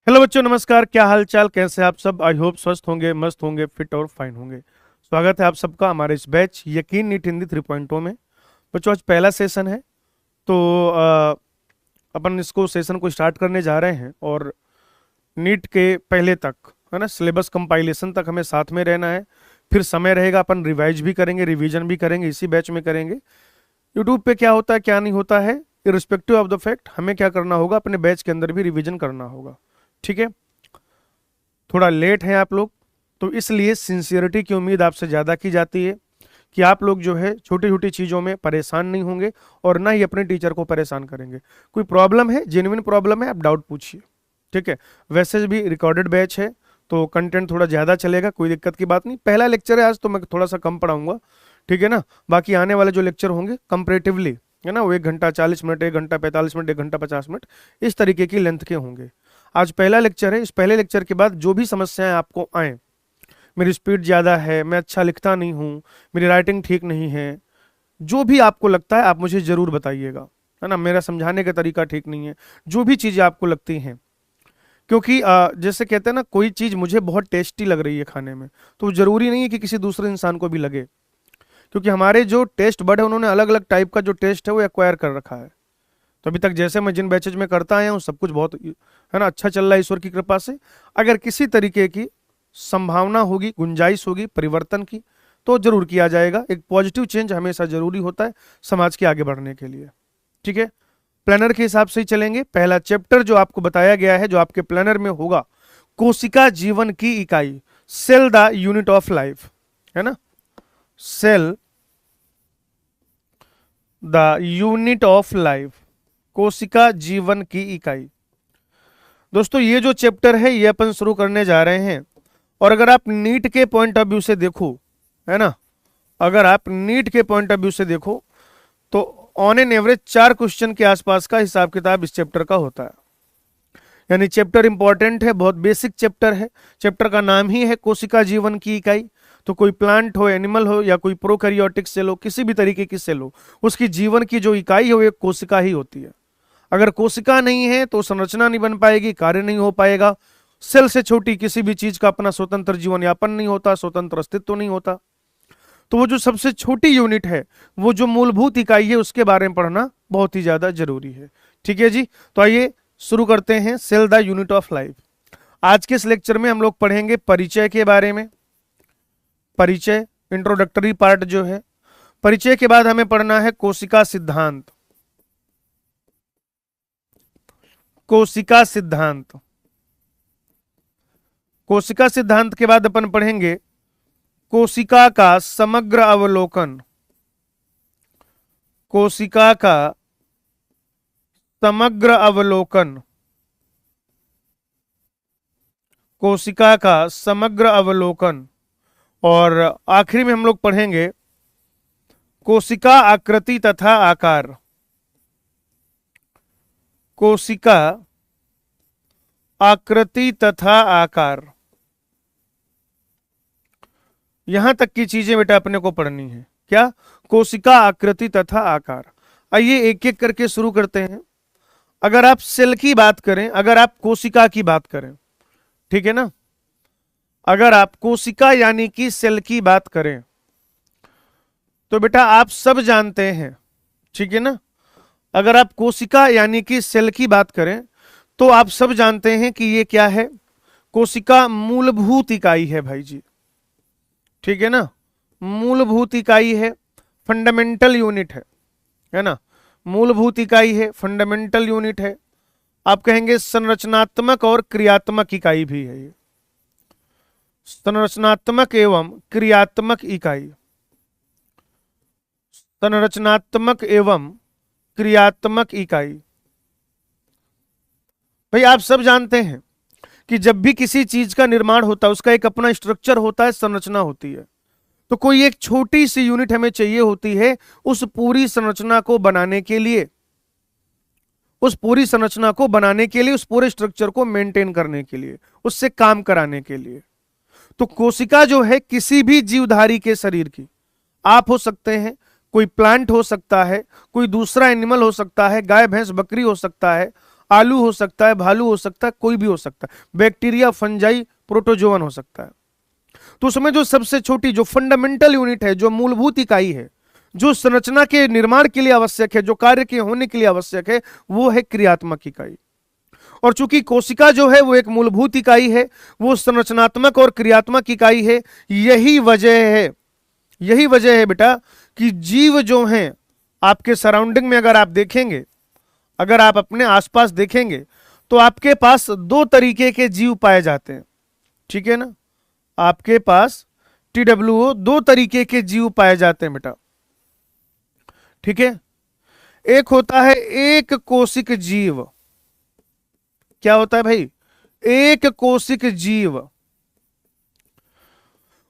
Hello बच्चों, नमस्कार। क्या हाल चाल, कैसे आप सब? आई होप स्वस्थ होंगे, मस्त होंगे, फिट और फाइन होंगे। स्वागत है आप सबका हमारे इस बैच यकीन नीट हिंदी 3.0 में। बच्चों, आज पहला सेशन है, तो अपन इसको सेशन को स्टार्ट करने जा रहे हैं। और नीट के पहले तक, है ना, सिलेबस कंपाइलेशन तक हमें साथ में रहना है। फिर समय रहेगा, अपन रिवाइज भी करेंगे, रिवीजन भी करेंगे, इसी बैच में करेंगे। यूट्यूब पे क्या होता है क्या नहीं होता है, इरिस्पेक्टिव ऑफ द फैक्ट, हमें क्या करना होगा, अपने बैच के अंदर भी रिवीजन करना होगा। ठीक है। थोड़ा लेट हैं आप लोग, तो इसलिए सिंसियरिटी की उम्मीद आपसे ज़्यादा की जाती है कि आप लोग जो है छोटी छोटी चीज़ों में परेशान नहीं होंगे और ना ही अपने टीचर को परेशान करेंगे। कोई प्रॉब्लम है, जेन्युइन प्रॉब्लम है, आप डाउट पूछिए। ठीक है। वैसे भी रिकॉर्डेड बैच है, तो कंटेंट थोड़ा ज़्यादा चलेगा, कोई दिक्कत की बात नहीं। पहला लेक्चर है आज, तो मैं थोड़ा सा कम पढ़ाऊंगा। ठीक है ना। बाकी आने वाले जो लेक्चर होंगे कंपेरेटिवली, है ना, वो 1 घंटा 40 मिनट, 1 घंटा 45 मिनट, 1 घंटा 50 मिनट, इस तरीके की लेंथ के होंगे। आज पहला लेक्चर है। इस पहले लेक्चर के बाद जो भी समस्याएं आपको आए, मेरी स्पीड ज़्यादा है, मैं अच्छा लिखता नहीं हूँ, मेरी राइटिंग ठीक नहीं है, जो भी आपको लगता है आप मुझे ज़रूर बताइएगा, है ना। मेरा समझाने का तरीका ठीक नहीं है, जो भी चीज़ें आपको लगती हैं। क्योंकि जैसे कहते हैं ना, कोई चीज़ मुझे बहुत टेस्टी लग रही है खाने में, तो ज़रूरी नहीं है कि किसी दूसरे इंसान को भी लगे। क्योंकि हमारे जो टेस्ट बड है, उन्होंने अलग अलग टाइप का जो टेस्ट है वो एक्वायर कर रखा है। तो अभी तक जैसे मैं जिन बैचेज में करता आया हूँ, सब कुछ बहुत, है ना, अच्छा चल रहा है ईश्वर की कृपा से। अगर किसी तरीके की संभावना होगी, गुंजाइश होगी परिवर्तन की, तो जरूर किया जाएगा। एक पॉजिटिव चेंज हमेशा जरूरी होता है समाज के आगे बढ़ने के लिए। ठीक है। प्लानर के हिसाब से ही चलेंगे। पहला चैप्टर जो आपको बताया गया है, जो आपके प्लानर में होगा, कोशिका जीवन की इकाई, cell the unit of life, है ना, cell the unit of life, कोशिका जीवन की इकाई। दोस्तों, ये जो चैप्टर है ये अपन शुरू करने जा रहे हैं। और अगर आप नीट के पॉइंट ऑफ व्यू से देखो, है ना, अगर आप नीट के पॉइंट ऑफ व्यू से देखो, तो ऑन एन एवरेज 4 क्वेश्चन के आसपास का हिसाब किताब इस चैप्टर का होता है। यानी चैप्टर इंपॉर्टेंट है, बहुत बेसिक चैप्टर है। चैप्टर का नाम ही है कोशिका जीवन की इकाई। तो कोई प्लांट हो, एनिमल हो, या कोई प्रोकैरियोटिक सेल हो, किसी भी तरीके की सेल हो, उसकी जीवन की जो इकाई है वो एक कोशिका ही होती है। अगर कोशिका नहीं है तो संरचना नहीं बन पाएगी, कार्य नहीं हो पाएगा। सेल से छोटी किसी भी चीज का अपना स्वतंत्र जीवन यापन नहीं होता, स्वतंत्र अस्तित्व नहीं होता। तो वो जो सबसे छोटी यूनिट है, वो जो मूलभूत इकाई है, उसके बारे में पढ़ना बहुत ही ज्यादा जरूरी है। ठीक है जी। तो आइए शुरू करते हैं, cell the unit of life. आज के इस लेक्चर में हम लोग पढ़ेंगे परिचय के बारे में। परिचय, इंट्रोडक्टरी पार्ट जो है। परिचय के बाद हमें पढ़ना है कोशिका सिद्धांत। कोशिका सिद्धांत, कोशिका सिद्धांत के बाद अपन पढ़ेंगे कोशिका का समग्र अवलोकन। कोशिका का समग्र अवलोकन, कोशिका का समग्र अवलोकन। और आखिरी में हम लोग पढ़ेंगे कोशिका आकृति तथा आकार। कोशिका आकृति तथा आकार, यहां तक की चीजें बेटा अपने को पढ़नी है। क्या? कोशिका आकृति तथा आकार। आइए एक एक करके शुरू करते हैं। अगर आप सेल की बात करें, अगर आप कोशिका की बात करें, ठीक है ना, अगर आप कोशिका यानी कि सेल की बात करें, तो बेटा आप सब जानते हैं, ठीक है ना, अगर आप कोशिका यानी कि सेल की बात करें तो आप सब जानते हैं कि ये क्या है। कोशिका मूलभूत इकाई है भाई जी, ठीक है ना, मूलभूत इकाई है, फंडामेंटल यूनिट है ना, मूलभूत इकाई है, फंडामेंटल यूनिट है। आप कहेंगे संरचनात्मक और क्रियात्मक इकाई भी है ये, संरचनात्मक एवं क्रियात्मक इकाई, संरचनात्मक एवं क्रियात्मक इकाई। भाई आप सब जानते हैं कि जब भी किसी चीज का निर्माण होता है, उसका एक अपना स्ट्रक्चर होता है, संरचना होती है। तो कोई एक छोटी सी यूनिट हमें चाहिए होती है उस पूरी संरचना को बनाने के लिए, उस पूरी संरचना को बनाने के लिए, उस पूरे स्ट्रक्चर को मेंटेन करने के लिए, उससे काम कराने के लिए। तो कोशिका जो है किसी भी जीवधारी के शरीर की, आप हो सकते हैं, कोई प्लांट हो सकता है, कोई दूसरा एनिमल हो सकता है, गाय भैंस बकरी हो सकता है, आलू हो सकता है, भालू हो सकता है, कोई भी हो सकता है, बैक्टीरिया, फंजाई, प्रोटोजोवन हो सकता है। तो उसमें जो सबसे छोटी, जो फंडामेंटल यूनिट है, जो मूलभूत इकाई है, जो संरचना के निर्माण के लिए आवश्यक है, जो कार्य के होने के लिए आवश्यक है, वो है क्रियात्मक इकाई। और चूंकि कोशिका जो है वो एक मूलभूत इकाई है, वो संरचनात्मक और क्रियात्मक इकाई है। यही वजह है बेटा कि जीव जो हैं आपके सराउंडिंग में अगर आप देखेंगे, अगर आप अपने आसपास देखेंगे, तो आपके पास दो तरीके के जीव पाए जाते हैं, ठीक है ना। आपके पास TWO दो तरीके के जीव पाए जाते हैं बेटा, ठीक है। एक होता है एक कोशिक जीव। क्या होता है भाई? एक कोशिक जीव।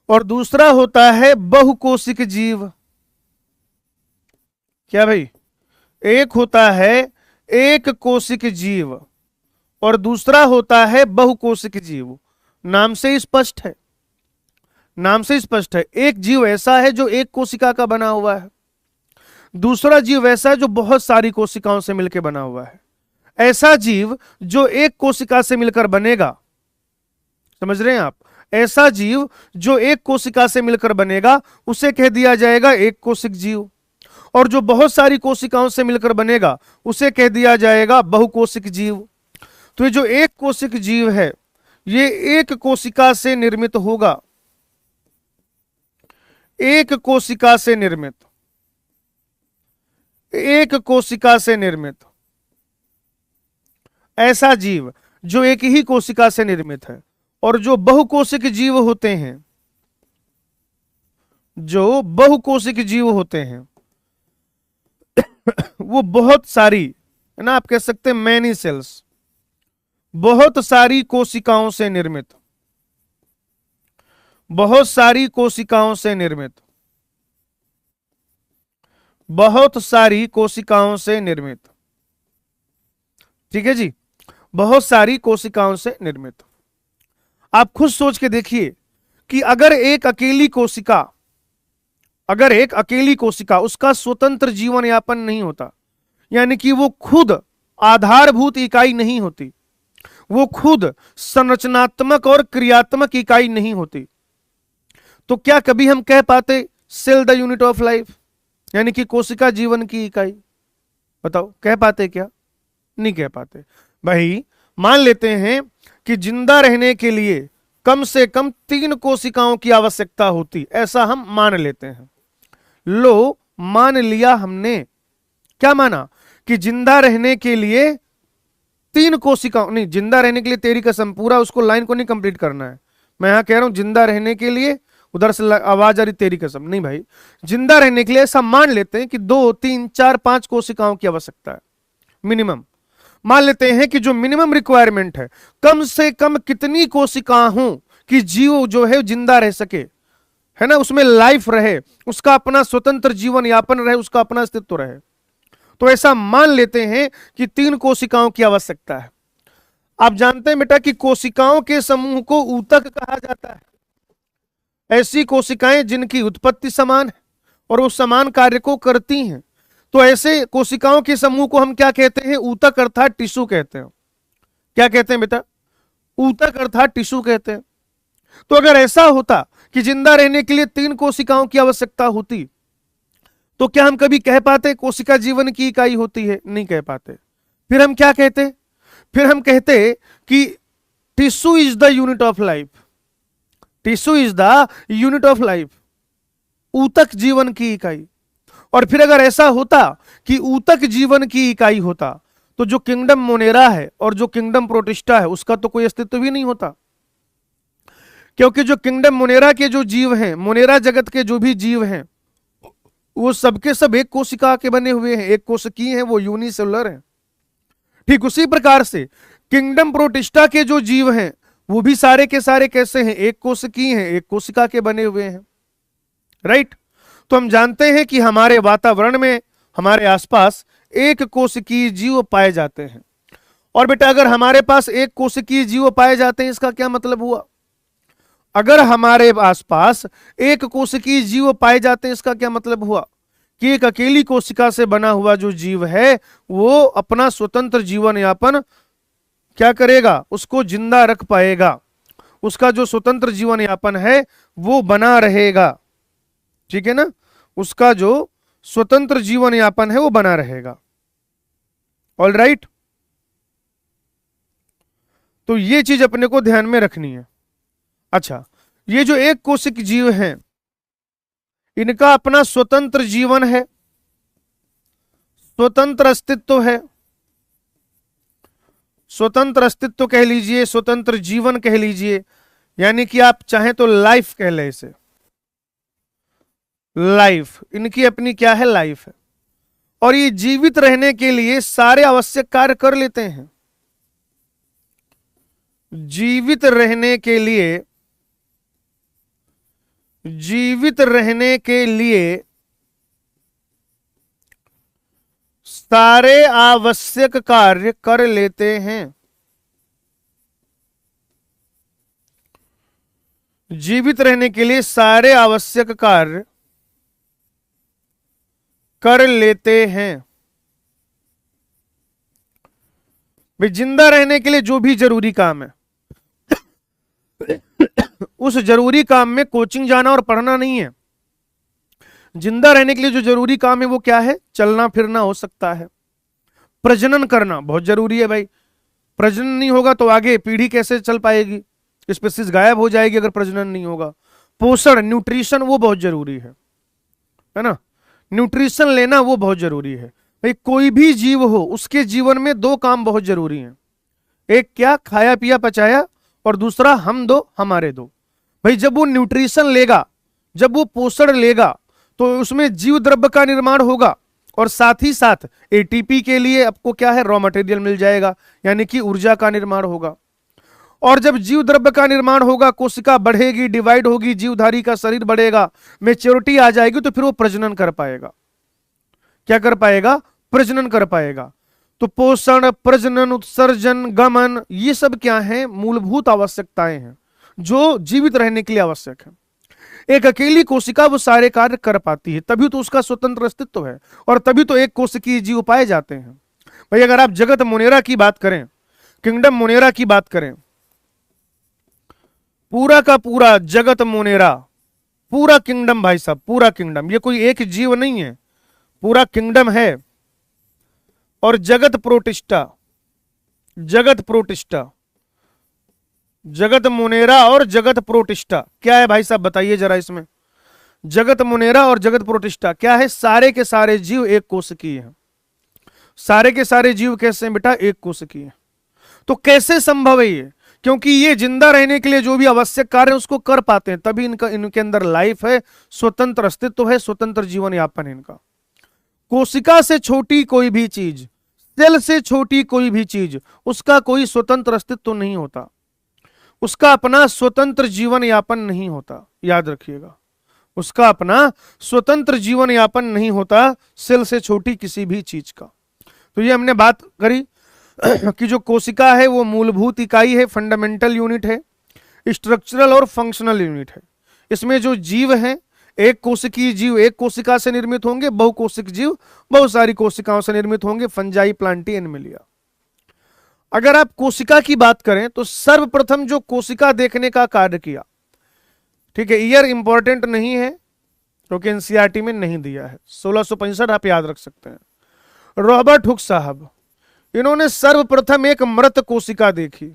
और दूसरा होता है बहुकोशिक जीव। क्या भाई? एक होता है एक कोशिक जीव और दूसरा होता है बहुकोशिक जीव। नाम से स्पष्ट है, नाम से स्पष्ट है। एक जीव ऐसा है जो एक कोशिका का बना हुआ है, दूसरा जीव ऐसा है जो बहुत सारी कोशिकाओं से मिलकर बना हुआ है। ऐसा जीव जो एक कोशिका से मिलकर बनेगा, समझ रहे हैं आप, ऐसा जीव जो एक कोशिका से मिलकर बनेगा उसे कह दिया जाएगा एक कोशिक जीव, और जो बहुत सारी कोशिकाओं से मिलकर बनेगा उसे कह दिया जाएगा बहुकोशिक जीव। तो ये जो एक कोशिक जीव है ये एक कोशिका से निर्मित होगा, एक कोशिका से निर्मित, एक कोशिका से निर्मित ऐसा जीव जो एक ही कोशिका से निर्मित है। और जो बहुकोशिक जीव होते हैं, जो बहुकोशिक जीव होते हैं वो बहुत सारी, है ना, आप कह सकते हैं मैनी सेल्स, बहुत सारी कोशिकाओं से निर्मित, बहुत सारी कोशिकाओं से निर्मित, बहुत सारी कोशिकाओं से निर्मित, ठीक है जी, बहुत सारी कोशिकाओं से निर्मित। आप खुद सोच के देखिए कि अगर एक अकेली कोशिका, अगर एक अकेली कोशिका, उसका स्वतंत्र जीवन यापन नहीं होता, यानी कि वो खुद आधारभूत इकाई नहीं होती, वो खुद संरचनात्मक और क्रियात्मक इकाई नहीं होती, तो क्या कभी हम कह पाते cell the unit of life, यानी कि कोशिका जीवन की इकाई? बताओ, कह पाते क्या? नहीं कह पाते। भाई मान लेते हैं कि जिंदा रहने के लिए कम से कम 3 कोशिकाओं की आवश्यकता होती, ऐसा हम मान लेते हैं। लो, मान लिया हमने, क्या माना? कि जिंदा रहने के लिए 3 कोशिकाओं, नहीं, जिंदा रहने के लिए, तेरी कसम, पूरा उसको लाइन को नहीं कंप्लीट करना है, मैं यहां कह रहा हूं जिंदा रहने के लिए, उधर से आवाज आ रही तेरी कसम, नहीं भाई, जिंदा रहने के लिए ऐसा मान लेते हैं कि 2, 3, 4, 5 कोशिकाओं की आवश्यकता है मिनिमम। मान लेते हैं कि जो मिनिमम रिक्वायरमेंट है, कम से कम कितनी कोशिकाएं हों कि जीव जो है जिंदा रह सके, है ना, उसमें लाइफ रहे, उसका अपना स्वतंत्र जीवन यापन रहे, उसका अपना अस्तित्व रहे। तो ऐसा मान लेते हैं कि 3 कोशिकाओं की आवश्यकता है। आप जानते हैं बेटा कि कोशिकाओं के समूह को ऊतक कहा जाता है। ऐसी कोशिकाएं जिनकी उत्पत्ति समान है और वो समान कार्य को करती हैं, तो ऐसे कोशिकाओं के समूह को हम क्या कहते हैं? ऊतक अर्थात टिश्यू कहते हैं। क्या कहते हैं बेटा? ऊतक अर्थात टिश्यू कहते हैं। तो अगर ऐसा होता कि जिंदा रहने के लिए 3 कोशिकाओं की आवश्यकता होती, तो क्या हम कभी कह पाते कोशिका जीवन की इकाई होती है? नहीं कह पाते। फिर हम क्या कहते? फिर हम कहते कि tissue is the unit of life, tissue is the unit of life, ऊतक जीवन की इकाई। और फिर अगर ऐसा होता कि ऊतक जीवन की इकाई होता, तो जो किंगडम मोनेरा है और जो किंगडम प्रोटिस्टा है उसका तो कोई अस्तित्व भी नहीं होता, क्योंकि जो किंगडम मोनेरा के जो जीव हैं, मोनेरा जगत के जो भी जीव हैं, वो सबके सब एक कोशिका के बने हुए हैं, एक कोशिकीय हैं, वो यूनिसेलुलर हैं। ठीक उसी प्रकार से किंगडम प्रोटिस्टा के जो जीव हैं वो भी सारे के सारे कैसे हैं? एक कोशिकीय हैं, एक कोशिका के बने हुए हैं, राइट। तो हम जानते हैं कि हमारे वातावरण में, हमारे आसपास एक कोशिकीय जीव पाए जाते हैं। और बेटा अगर हमारे पास एक कोशिकीय जीव पाए जाते हैं, इसका क्या मतलब हुआ? अगर हमारे आसपास एक कोशिकीय जीव पाए जाते हैं, इसका क्या मतलब हुआ? कि एक अकेली कोशिका से बना हुआ जो जीव है वो अपना स्वतंत्र जीवन यापन क्या करेगा, उसको जिंदा रख पाएगा, उसका जो स्वतंत्र जीवन यापन है वो बना रहेगा। ठीक है ना, उसका जो स्वतंत्र जीवन यापन है वो बना रहेगा। ऑल राइट, तो ये चीज अपने को ध्यान में रखनी है। अच्छा, ये जो एक कोशिक जीव हैं इनका अपना स्वतंत्र जीवन है, स्वतंत्र अस्तित्व है, स्वतंत्र अस्तित्व कह लीजिए, स्वतंत्र जीवन कह लीजिए, यानी कि आप चाहें तो लाइफ कह लें इसे। लाइफ, इनकी अपनी क्या है, लाइफ है। और ये जीवित रहने के लिए सारे आवश्यक कार्य कर लेते हैं। जीवित रहने के लिए, जीवित रहने के लिए सारे आवश्यक कार्य कर लेते हैं। जीवित रहने के लिए सारे आवश्यक कार्य कर लेते हैं। भाई जिंदा रहने के लिए जो भी जरूरी काम है उस जरूरी काम में कोचिंग जाना और पढ़ना नहीं है। जिंदा रहने के लिए जो जरूरी काम है वो क्या है, चलना फिरना हो सकता है, प्रजनन करना बहुत जरूरी है भाई। प्रजनन नहीं होगा तो आगे पीढ़ी कैसे चल पाएगी, स्पीशीज गायब हो जाएगी अगर प्रजनन नहीं होगा। पोषण, न्यूट्रिशन वो बहुत जरूरी है ना, न्यूट्रिशन लेना वो बहुत जरूरी है भाई। कोई भी जीव हो उसके जीवन में दो काम बहुत जरूरी हैं, एक क्या, खाया पिया पचाया, और दूसरा हम दो हमारे दो। भाई जब वो न्यूट्रिशन लेगा, जब वो पोषण लेगा तो उसमें जीव द्रव्य का निर्माण होगा और साथ ही साथ एटीपी के लिए आपको क्या है, रॉ मटेरियल मिल जाएगा, यानी कि ऊर्जा का निर्माण होगा। और जब जीव द्रव्य का निर्माण होगा, कोशिका बढ़ेगी, डिवाइड होगी, जीवधारी का शरीर बढ़ेगा, मेच्योरिटी आ जाएगी, तो फिर वो प्रजनन कर पाएगा। क्या कर पाएगा, प्रजनन कर पाएगा। तो पोषण, प्रजनन, उत्सर्जन, गमन, ये सब क्या है, मूलभूत आवश्यकताएं हैं जो जीवित रहने के लिए आवश्यक है। एक अकेली कोशिका वो सारे कार्य कर पाती है, तभी तो उसका स्वतंत्र अस्तित्व है, और तभी तो एक कोशिकीय जीव पाए जाते हैं। भाई अगर आप जगत मोनेरा की बात करें, किंगडम मोनेरा की बात करें, पूरा का पूरा जगत मोनेरा, पूरा किंगडम भाई साहब, पूरा किंगडम, ये कोई एक जीव नहीं है, पूरा किंगडम है। और जगत प्रोटिस्टा, जगत प्रोटिस्टा, जगत मोनेरा और जगत प्रोटिस्टा क्या है भाई साहब, बताइए जरा इसमें। जगत मोनेरा और जगत प्रोटिस्टा क्या है, सारे के सारे जीव एक कोशिकीय हैं। सारे के सारे जीव कैसे हैं बेटा, एक कोशिकीय हैं। तो कैसे संभव है ये, क्योंकि ये जिंदा रहने के लिए जो भी आवश्यक कार्य है उसको कर पाते हैं, तभी इनका, इनके अंदर लाइफ है, स्वतंत्र अस्तित्व है, स्वतंत्र जीवन यापन है इनका। कोशिका से छोटी कोई भी चीज, सेल से छोटी कोई भी चीज, उसका कोई स्वतंत्र अस्तित्व नहीं होता, उसका अपना स्वतंत्र जीवन यापन नहीं होता, याद रखिएगा, उसका अपना स्वतंत्र जीवन यापन नहीं होता सेल से छोटी किसी भी चीज का। तो ये हमने बात करी कि जो कोशिका है वो मूलभूत इकाई है, फंडामेंटल यूनिट है, स्ट्रक्चरल और फंक्शनल यूनिट है। इसमें जो जीव हैं, एक कोशिकीय जीव एक कोशिका से निर्मित होंगे, बहुकोशिक जीव बहुत सारी कोशिकाओं से निर्मित होंगे, फंजाई, प्लांटी, एनिमलिया। अगर आप कोशिका की बात करें तो सर्वप्रथम जो कोशिका देखने का कार्य किया, ठीक है, ईयर इंपॉर्टेंट नहीं है क्योंकि एनसीईआरटी में नहीं दिया है, 1665 आप याद रख सकते हैं। रॉबर्ट हुक साहब, इन्होंने सर्वप्रथम एक मृत कोशिका देखी।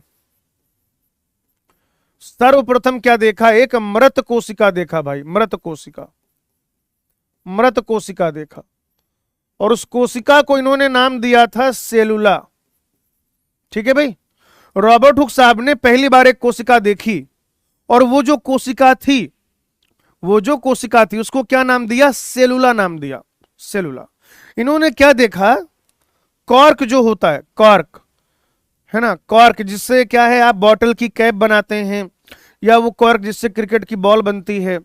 सर्वप्रथम क्या देखा, एक मृत कोशिका देखा भाई, मृत कोशिका, मृत कोशिका देखा, और उस कोशिका को इन्होंने नाम दिया था सेलुला। ठीक है भाई, रॉबर्ट हुक साहब ने पहली बार एक कोशिका देखी, और वो जो कोशिका थी, वो जो कोशिका थी उसको क्या नाम दिया, सेलुला नाम दिया, सेलुला। इन्होंने क्या देखा, कॉर्क जो होता है, कॉर्क है ना, कॉर्क जिससे क्या है आप बॉटल की कैप बनाते हैं, या वो कॉर्क जिससे क्रिकेट की बॉल बनती है।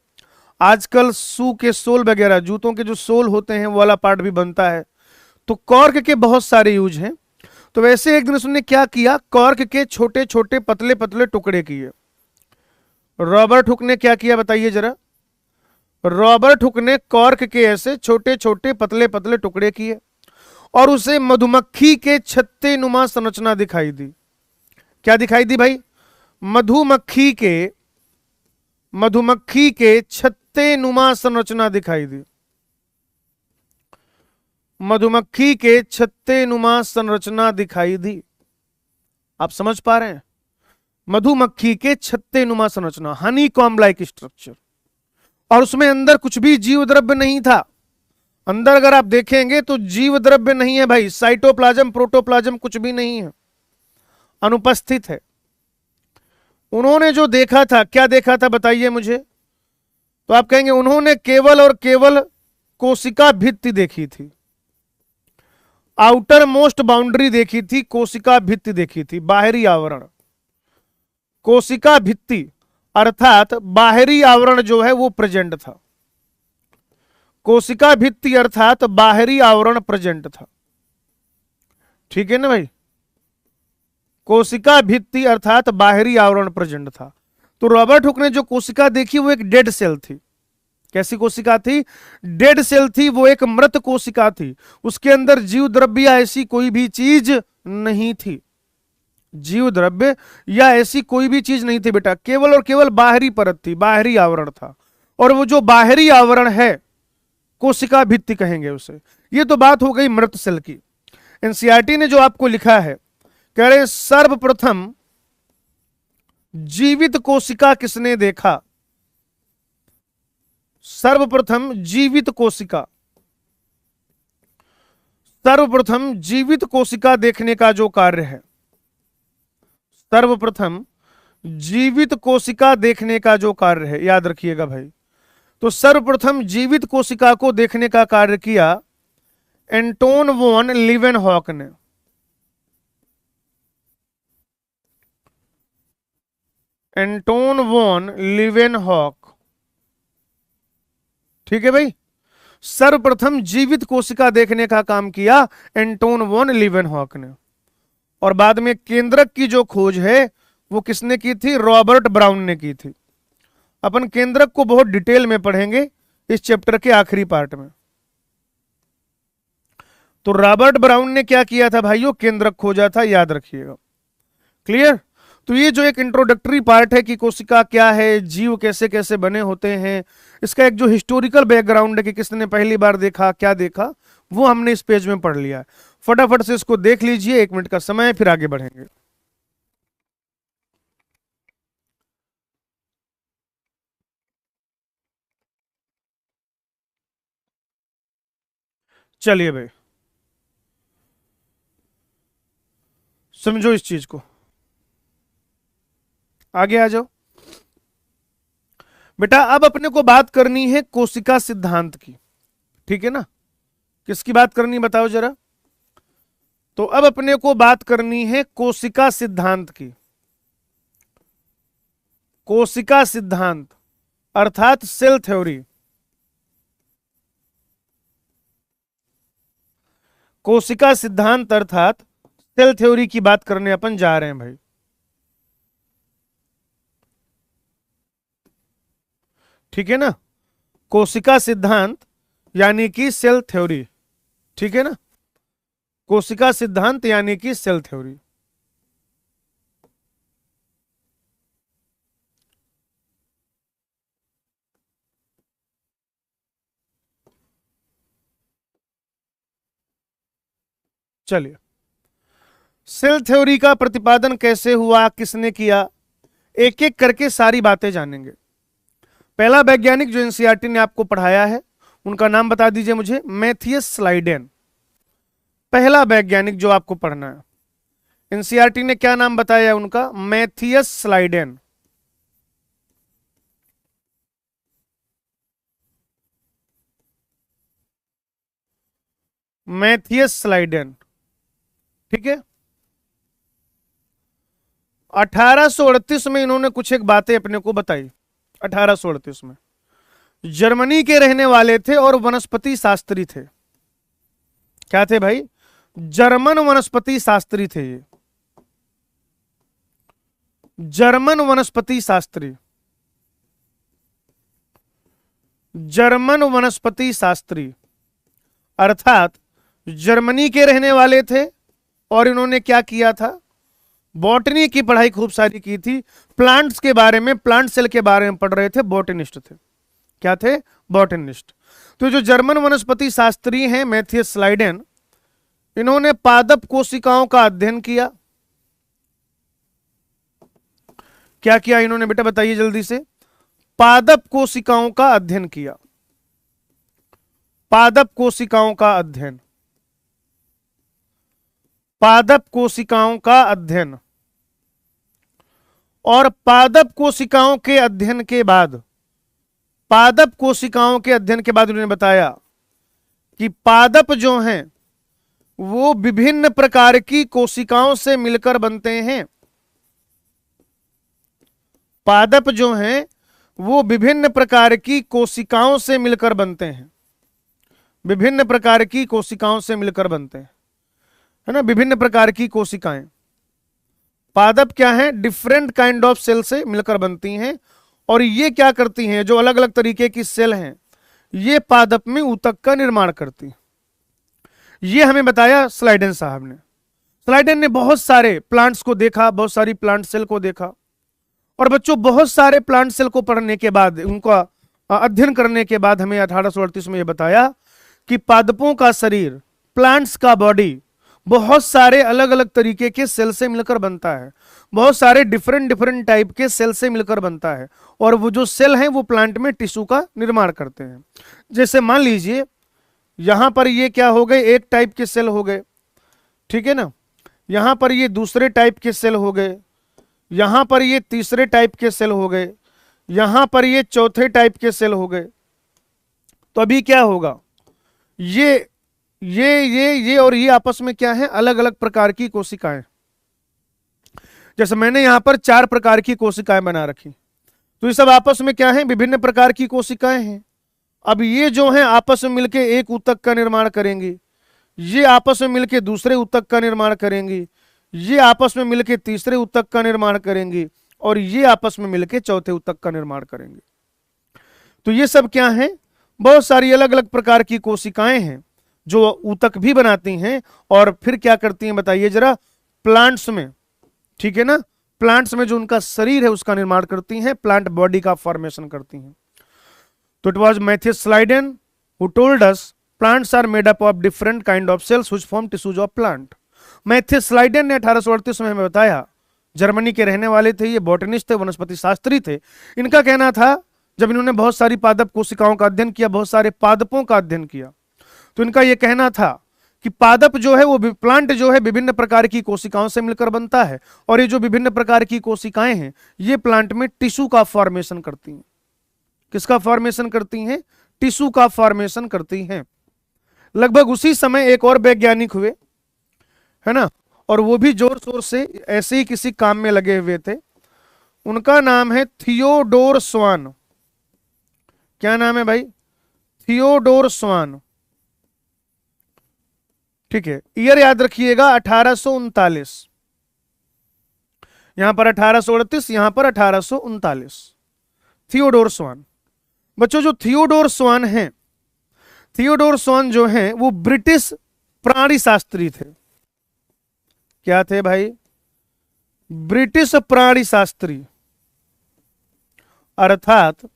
आजकल शू के सोल वगैरह, जूतों के जो सोल होते हैं वो वाला पार्ट भी बनता है। तो कॉर्क के बहुत सारे यूज हैं। तो वैसे एक दिन उसने क्या किया, कॉर्क के छोटे छोटे पतले पतले टुकड़े किए। रॉबर्ट हुक ने क्या किया बताइए जरा, रॉबर्ट हुक ने कॉर्क के ऐसे छोटे छोटे पतले पतले टुकड़े किए और उसे मधुमक्खी के छत्ते नुमा संरचना दिखाई दी। क्या दिखाई दी भाई? मधुमक्खी के छत्ते नुमा संरचना दिखाई दी। मधुमक्खी के छत्ते नुमा संरचना दिखाई दी। आप समझ पा रहे हैं? मधुमक्खी के छत्ते नुमा संरचना, हनी कॉम्ब लाइक स्ट्रक्चर, और उसमें अंदर कुछ भी जीव द्रव्य नहीं था। अंदर अगर आप देखेंगे तो जीव द्रव्य नहीं है भाई, साइटोप्लाज्म प्रोटोप्लाज्म कुछ भी नहीं है, अनुपस्थित है। उन्होंने जो देखा था, क्या देखा था बताइए मुझे? तो आप कहेंगे उन्होंने केवल और केवल कोशिका भित्ति देखी थी, आउटर मोस्ट बाउंड्री देखी थी, कोशिका भित्ति देखी थी, बाहरी आवरण। कोशिका भित्ति अर्थात बाहरी आवरण जो है वो प्रेजेंट था। कोशिका भित्ति अर्थात बाहरी आवरण प्रेजेंट था। ठीक है ना भाई? कोशिका भित्ति अर्थात बाहरी आवरण प्रेजेंट था। तो रॉबर्ट हुक ने जो कोशिका देखी वो एक डेड सेल थी। कैसी कोशिका थी? डेड सेल थी, वो एक मृत कोशिका थी। उसके अंदर जीव द्रव्य या ऐसी कोई भी चीज नहीं थी। जीव द्रव्य या ऐसी कोई भी चीज नहीं थी बेटा, केवल और केवल बाहरी परत थी, बाहरी आवरण था। और वो जो बाहरी आवरण है कोशिका भित्ति कहेंगे उसे। ये तो बात हो गई मृत सेल की। एनसीईआरटी ने जो आपको लिखा है, कह रहे सर्वप्रथम जीवित कोशिका किसने देखा? सर्वप्रथम जीवित कोशिका, सर्वप्रथम जीवित कोशिका देखने का जो कार्य है, सर्वप्रथम जीवित कोशिका देखने का जो कार्य है, याद रखिएगा भाई। तो सर्वप्रथम जीवित कोशिका को देखने का कार्य किया एंटोन वॉन लीवेनहॉक ने। Anton van Leeuwenhoek. ठीक है भाई? सर्वप्रथम जीवित कोशिका देखने का काम किया एंटोन वॉन लीवेनहॉक ने। और बाद में केंद्रक की जो खोज है वो किसने की थी? रॉबर्ट ब्राउन ने की थी। अपन केंद्रक को बहुत डिटेल में पढ़ेंगे इस चैप्टर के आखिरी पार्ट में। तो रॉबर्ट ब्राउन ने क्या किया था भाइयों? केंद्रक खोजा था, याद रखिएगा। क्लियर? तो ये जो एक इंट्रोडक्टरी पार्ट है कि कोशिका क्या है, जीव कैसे कैसे बने होते हैं, इसका एक जो हिस्टोरिकल बैकग्राउंड है कि किसने पहली बार देखा, क्या देखा, वो हमने इस पेज में पढ़ लिया है। फटाफट से इसको देख लीजिए, 1 मिनट का समय है, फिर आगे बढ़ेंगे। चलिए भाई, समझो इस चीज को, आगे आ जाओ बेटा। अब अपने को बात करनी है कोशिका सिद्धांत की। ठीक है ना? किसकी बात करनी बताओ जरा। तो अब अपने को बात करनी है कोशिका सिद्धांत की। कोशिका सिद्धांत अर्थात सेल थ्योरी। कोशिका सिद्धांत अर्थात सेल थ्योरी की बात करने अपन जा रहे हैं भाई। ठीक है ना? कोशिका सिद्धांत यानी कि सेल थ्योरी। ठीक है ना? कोशिका सिद्धांत यानी कि सेल थ्योरी। चलिए, सेल थ्योरी का प्रतिपादन कैसे हुआ, किसने किया, एक एक करके सारी बातें जानेंगे। पहला वैज्ञानिक जो एनसीईआरटी ने आपको पढ़ाया है उनका नाम बता दीजिए मुझे। मैथियस स्लाइडेन, पहला वैज्ञानिक जो आपको पढ़ना है। एनसीईआरटी ने क्या नाम बताया उनका? Matthias Schleiden. Matthias Schleiden. ठीक है? 1838 में इन्होंने कुछ एक बातें अपने को बताई। 1838 में जर्मनी के रहने वाले थे और वनस्पति शास्त्री थे। क्या थे भाई? जर्मन वनस्पति शास्त्री थे ये, जर्मन वनस्पति शास्त्री। जर्मन वनस्पति शास्त्री, अर्थात जर्मनी के रहने वाले थे और इन्होंने क्या किया था, बॉटनी की पढ़ाई खूब सारी की थी, प्लांट्स के बारे में, प्लांट सेल के बारे में पढ़ रहे थे, बॉटनिस्ट थे। क्या थे? बॉटनिस्ट। तो जो जर्मन वनस्पति शास्त्री हैं मैथियस स्लाइडेन, इन्होंने पादप कोशिकाओं का अध्ययन किया। क्या किया इन्होंने बेटा, बताइए जल्दी से। पादप कोशिकाओं का अध्ययन किया। पादप कोशिकाओं का अध्ययन, पादप कोशिकाओं का अध्ययन। और पादप कोशिकाओं के अध्ययन के बाद, पादप कोशिकाओं के अध्ययन के बाद उन्होंने बताया कि पादप जो हैं वो विभिन्न प्रकार की कोशिकाओं से मिलकर बनते हैं। पादप जो हैं वो विभिन्न प्रकार की कोशिकाओं से मिलकर बनते हैं, विभिन्न प्रकार की कोशिकाओं से मिलकर बनते हैं, है ना, विभिन्न प्रकार की कोशिकाएं। पादप क्या है? डिफरेंट काइंड ऑफ सेल से मिलकर बनती हैं। और ये क्या करती हैं, जो अलग अलग तरीके की सेल हैं, ये पादप में ऊतक का निर्माण करती हैं। ये हमें बताया स्लाइडेन साहब ने। स्लाइडेन ने बहुत सारे प्लांट्स को देखा, बहुत सारी प्लांट सेल को देखा। और बच्चों, बहुत सारे प्लांट सेल को पढ़ने के बाद, उनका अध्ययन करने के बाद हमें 1838 में यह बताया कि पादपों का शरीर, प्लांट्स का बॉडी बहुत सारे अलग अलग तरीके के सेल से मिलकर बनता है, बहुत सारे डिफरेंट डिफरेंट टाइप के सेल से मिलकर बनता है। और वो जो सेल हैं वो प्लांट में टिश्यू का निर्माण करते हैं। जैसे मान लीजिए यहां पर ये क्या हो गए, एक टाइप के सेल हो गए, ठीक है ना, यहां पर ये दूसरे टाइप के सेल हो गए, यहां पर ये तीसरे टाइप के सेल हो गए, यहां पर ये चौथे टाइप के सेल हो गए। तो अभी क्या होगा, ये और ये आपस में क्या है, अलग अलग प्रकार की कोशिकाएं। जैसे मैंने यहां पर 4 प्रकार की कोशिकाएं बना रखी, तो ये सब आपस में क्या है, विभिन्न प्रकार की कोशिकाएं हैं। अब ये जो है आपस में मिलके एक ऊतक का निर्माण करेंगी, ये आपस में मिलके दूसरे ऊतक का निर्माण करेंगी, ये आपस में मिलके तीसरे ऊतक का निर्माण करेंगी, और ये आपस में मिलके चौथे ऊतक का निर्माण करेंगे। तो ये सब क्या है, बहुत सारी अलग अलग प्रकार की कोशिकाएं हैं जो ऊतक भी बनाती हैं और फिर क्या करती हैं बताइए जरा, प्लांट्स में, ठीक है ना, प्लांट्स में जो उनका शरीर है उसका निर्माण करती हैं, प्लांट बॉडी का फॉर्मेशन करती हैं। तो it was Matthias Schleiden who told us plants are made up of different kind of cells which form tissues of plant. Matthias Schleiden ने 1838 में हमें बताया, जर्मनी के रहने वाले थे, ये बॉटनिस्ट थे, वनस्पति शास्त्री थे। इनका कहना था, जब इन्होंने बहुत सारी पादप कोशिकाओं का अध्ययन किया, बहुत सारे पादपों का अध्ययन किया, तो इनका यह कहना था कि पादप जो है वो, प्लांट जो है विभिन्न प्रकार की कोशिकाओं से मिलकर बनता है, और ये जो विभिन्न प्रकार की कोशिकाएं हैं ये प्लांट में टिश्यू का फॉर्मेशन करती हैं। किसका फॉर्मेशन करती हैं? टिश्यू का फॉर्मेशन करती हैं। लगभग उसी समय एक और वैज्ञानिक हुए, है ना, और वो भी जोर शोर से ऐसे ही किसी काम में लगे हुए थे। उनका नाम है थियोडोर स्वान। क्या नाम है भाई? थियोडोर स्वान, ठीक है। ईयर याद रखिएगा 1839, यहां पर 1838, यहां पर 1839। थियोडोर स्वान। बच्चों, जो थियोडोर स्वान हैं, थियोडोर स्वान जो हैं वो ब्रिटिश प्राणी शास्त्री थे। क्या थे भाई? ब्रिटिश प्राणी शास्त्री, अर्थात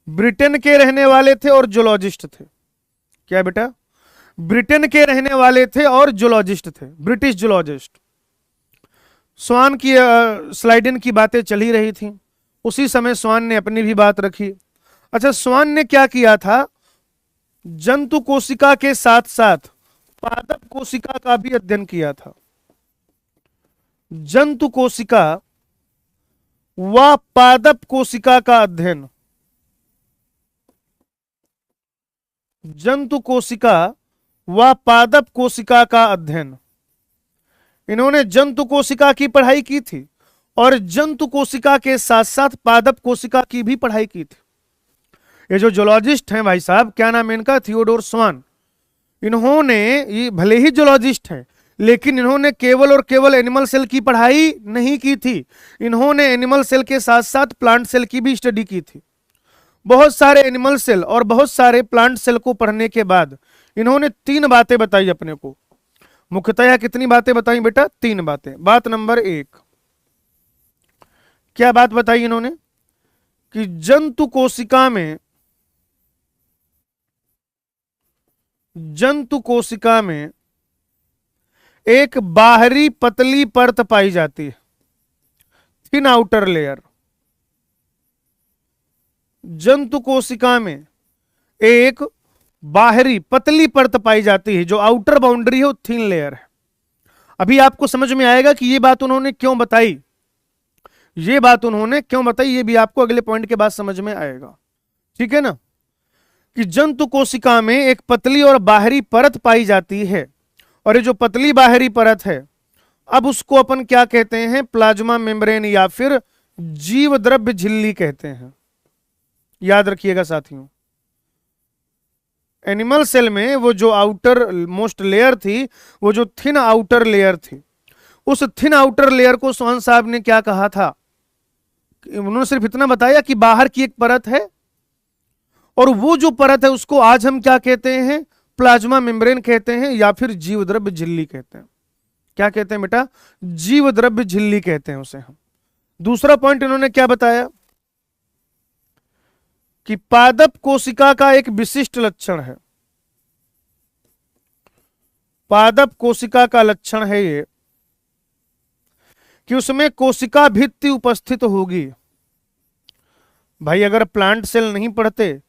ब्रिटेन के रहने वाले थे और जूलॉजिस्ट थे। क्या बेटा? ब्रिटेन के रहने वाले थे और जूलॉजिस्ट थे, ब्रिटिश जूलॉजिस्ट। स्वान की स्लाइडेन की बातें चल ही रही थी, उसी समय स्वान ने अपनी भी बात रखी। अच्छा, स्वान ने क्या किया था, जंतु कोशिका के साथ साथ पादप कोशिका का भी अध्ययन किया था। जंतु कोशिका व पादप कोशिका का अध्ययन, जंतु कोशिका व पादप कोशिका का अध्ययन। इन्होंने जंतु कोशिका की पढ़ाई की थी और जंतु कोशिका के साथ साथ पादप कोशिका की भी पढ़ाई की थी। ये जो जूलॉजिस्ट हैं भाई साहब, क्या नाम है इनका? थियोडोर स्वान। इन्होंने, ये भले ही जूलॉजिस्ट हैं, लेकिन इन्होंने केवल और केवल एनिमल सेल की पढ़ाई नहीं की थी, इन्होंने एनिमल सेल के साथ साथ प्लांट सेल की भी स्टडी की थी। बहुत सारे एनिमल सेल और बहुत सारे प्लांट सेल को पढ़ने के बाद इन्होंने 3 बातें बताई अपने को। मुख्यतः कितनी बातें बताई बेटा? 3 बातें। बात नंबर 1, क्या बात बताई इन्होंने? कि जंतु कोशिका में एक बाहरी पतली परत पाई जाती है, थिन आउटर लेयर। जंतु कोशिका में एक बाहरी पतली परत पाई जाती है, जो आउटर बाउंड्री है वो थिन लेयर है। अभी आपको समझ में आएगा कि ये बात उन्होंने क्यों बताई, ये भी आपको अगले पॉइंट के बाद समझ में आएगा। ठीक है ना? कि जंतु कोशिका में एक पतली और बाहरी परत पाई जाती है, और ये जो पतली बाहरी परत है, अब उसको अपन क्या कहते हैं? प्लाज्मा मेम्ब्रेन या फिर जीव द्रव्य झिल्ली कहते हैं। याद रखिएगा साथियों, एनिमल सेल में वो जो आउटर मोस्ट लेयर थी, वो जो थिन आउटर लेयर थी, उस थिन आउटर लेयर को स्वान साहब ने क्या कहा था? उन्होंने सिर्फ इतना बताया कि बाहर की एक परत है, और वो जो परत है उसको आज हम क्या कहते हैं? प्लाज्मा मेम्ब्रेन कहते हैं या फिर जीव द्रव्य झिल्ली कहते हैं। क्या कहते हैं बेटा? जीव द्रव्य झिल्ली कहते हैं उसे हम। दूसरा पॉइंट इन्होंने क्या बताया? कि पादप कोशिका का एक विशिष्ट लक्षण है, पादप कोशिका का लक्षण है ये कि उसमें कोशिका भित्ति उपस्थित होगी। भाई अगर प्लांट सेल नहीं पढ़ते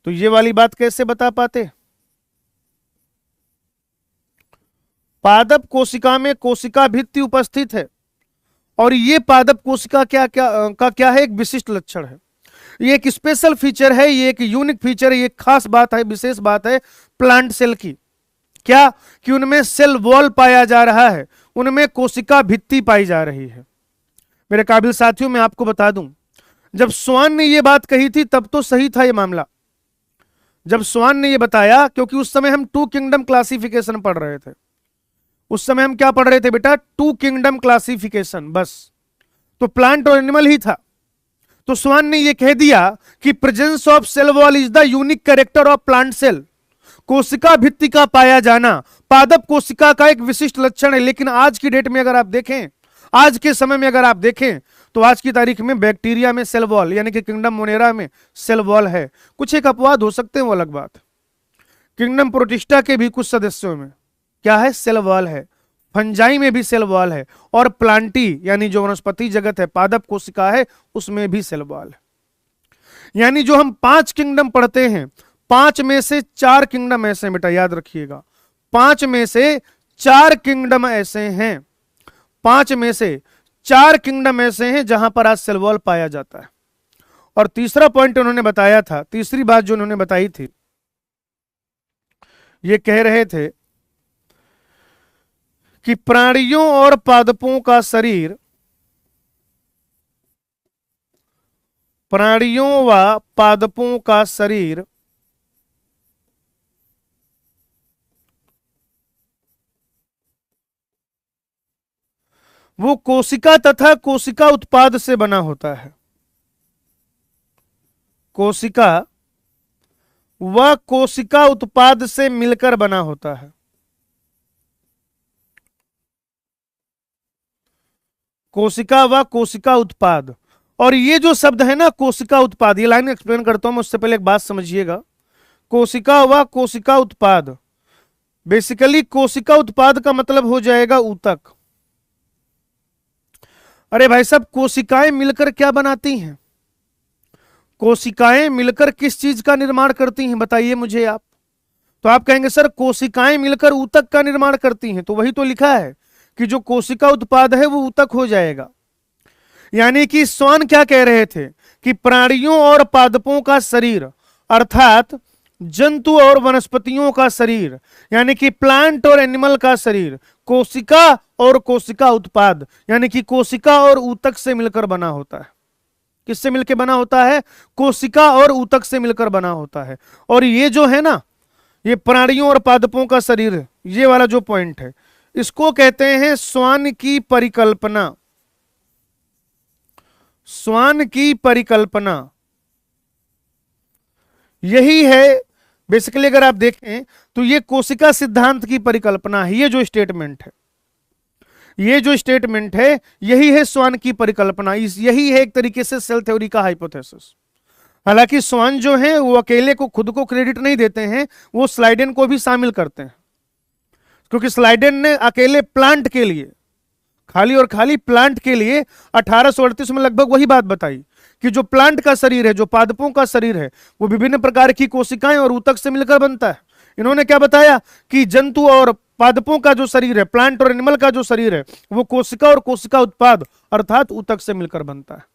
तो ये वाली बात कैसे बता पाते? पादप कोशिका में कोशिका भित्ति उपस्थित है, और ये पादप कोशिका क्या है? एक विशिष्ट लक्षण है, ये एक स्पेशल फीचर है, ये एक यूनिक फीचर है, ये खास बात है, विशेष बात है प्लांट सेल की। क्या? कि उनमें सेल वॉल पाया जा रहा है, उनमें कोशिका भित्ति पाई जा रही है। मेरे काबिल साथियों, मैं आपको बता दूं, जब स्वान ने ये बात कही थी तब तो सही था ये मामला, जब स्वान ने ये बताया, क्योंकि उस समय हम 2 किंगडम क्लासिफिकेशन पढ़ रहे थे। उस समय हम क्या पढ़ रहे थे बेटा? 2 किंगडम क्लासिफिकेशन, बस। तो प्लांट और एनिमल ही था। तो स्वान ने यह कह दिया कि presence of cell wall is the unique character of plant cell. कोशिका भित्ति का पाया जाना पादप कोशिका का एक विशिष्ट लक्षण है। लेकिन आज की डेट में अगर आप देखें, आज के समय में अगर आप देखें, तो आज की तारीख में बैक्टीरिया में सेल वॉल, यानी कि किंगडम मोनेरा में सेल वॉल है। कुछ एक अपवाद हो सकते हैं, वो अलग बात। किंगडम प्रोटिस्टा के भी कुछ सदस्यों में क्या है? सेल वॉल है। फंजाई में भी सेल वॉल है, और प्लांटी यानी जो वनस्पति जगत है, पादप कोशिका है, उसमें भी सेल वॉल है। यानी जो हम 5 किंगडम पढ़ते हैं, 5 में से 4 किंगडम ऐसे हैं बेटा, याद रखिएगा। 5 में से 4 किंगडम ऐसे हैं, 5 में से 4 किंगडम ऐसे हैं जहां पर आज सेल वॉल पाया जाता है। और तीसरा पॉइंट उन्होंने बताया था, तीसरी बात जो उन्होंने बताई थी, ये कह रहे थे कि प्राणियों और पादपों का शरीर, प्राणियों व पादपों का शरीर वो कोशिका तथा कोशिका उत्पाद से बना होता है। कोशिका व कोशिका उत्पाद से मिलकर बना होता है। कोशिका व कोशिका उत्पाद, और ये जो शब्द है ना कोशिका उत्पाद, ये लाइन एक्सप्लेन करता हूं मैं, उससे पहले एक बात समझिएगा। कोशिका व कोशिका उत्पाद, बेसिकली कोशिका उत्पाद का मतलब हो जाएगा ऊतक। अरे भाई साहब, कोशिकाएं मिलकर क्या बनाती हैं? कोशिकाएं मिलकर किस चीज का निर्माण करती हैं, बताइए मुझे आप। तो आप कहेंगे सर कोशिकाएं मिलकर ऊतक का निर्माण करती हैं, तो वही तो लिखा है कि जो कोशिका उत्पाद है वो ऊतक हो जाएगा। यानी कि स्वान क्या कह रहे थे कि प्राणियों और पादपों का शरीर, अर्थात जंतु और वनस्पतियों का शरीर, यानी कि प्लांट और एनिमल का शरीर, कोशिका और कोशिका उत्पाद यानी कि कोशिका और ऊतक से मिलकर बना होता है। किससे मिलकर बना होता है? कोशिका और ऊतक से मिलकर बना होता है। और ये जो है ना, ये प्राणियों और पादपों का शरीर, ये वाला जो पॉइंट है, इसको कहते हैं स्वान की परिकल्पना। स्वान की परिकल्पना, यही है बेसिकली। अगर आप देखें तो ये कोशिका सिद्धांत की परिकल्पना है। ये जो स्टेटमेंट है, ये जो स्टेटमेंट है, यही है स्वान की परिकल्पना। यही है एक तरीके से सेल थ्योरी का हाइपोथेसिस। हालांकि स्वान जो है वो अकेले को खुद को क्रेडिट नहीं देते हैं, वो स्लाइडेन को भी शामिल करते हैं, क्योंकि स्लाइडेन ने अकेले प्लांट के लिए, खाली और खाली प्लांट के लिए 1838 में लगभग वही बात बताई कि जो प्लांट का शरीर है, जो पादपों का शरीर है, वो विभिन्न प्रकार की कोशिकाएं और ऊतक से मिलकर बनता है। इन्होंने क्या बताया कि जंतु और पादपों का जो शरीर है, प्लांट और एनिमल का जो शरीर है, वो कोशिका और कोशिका उत्पाद अर्थात ऊतक से मिलकर बनता है।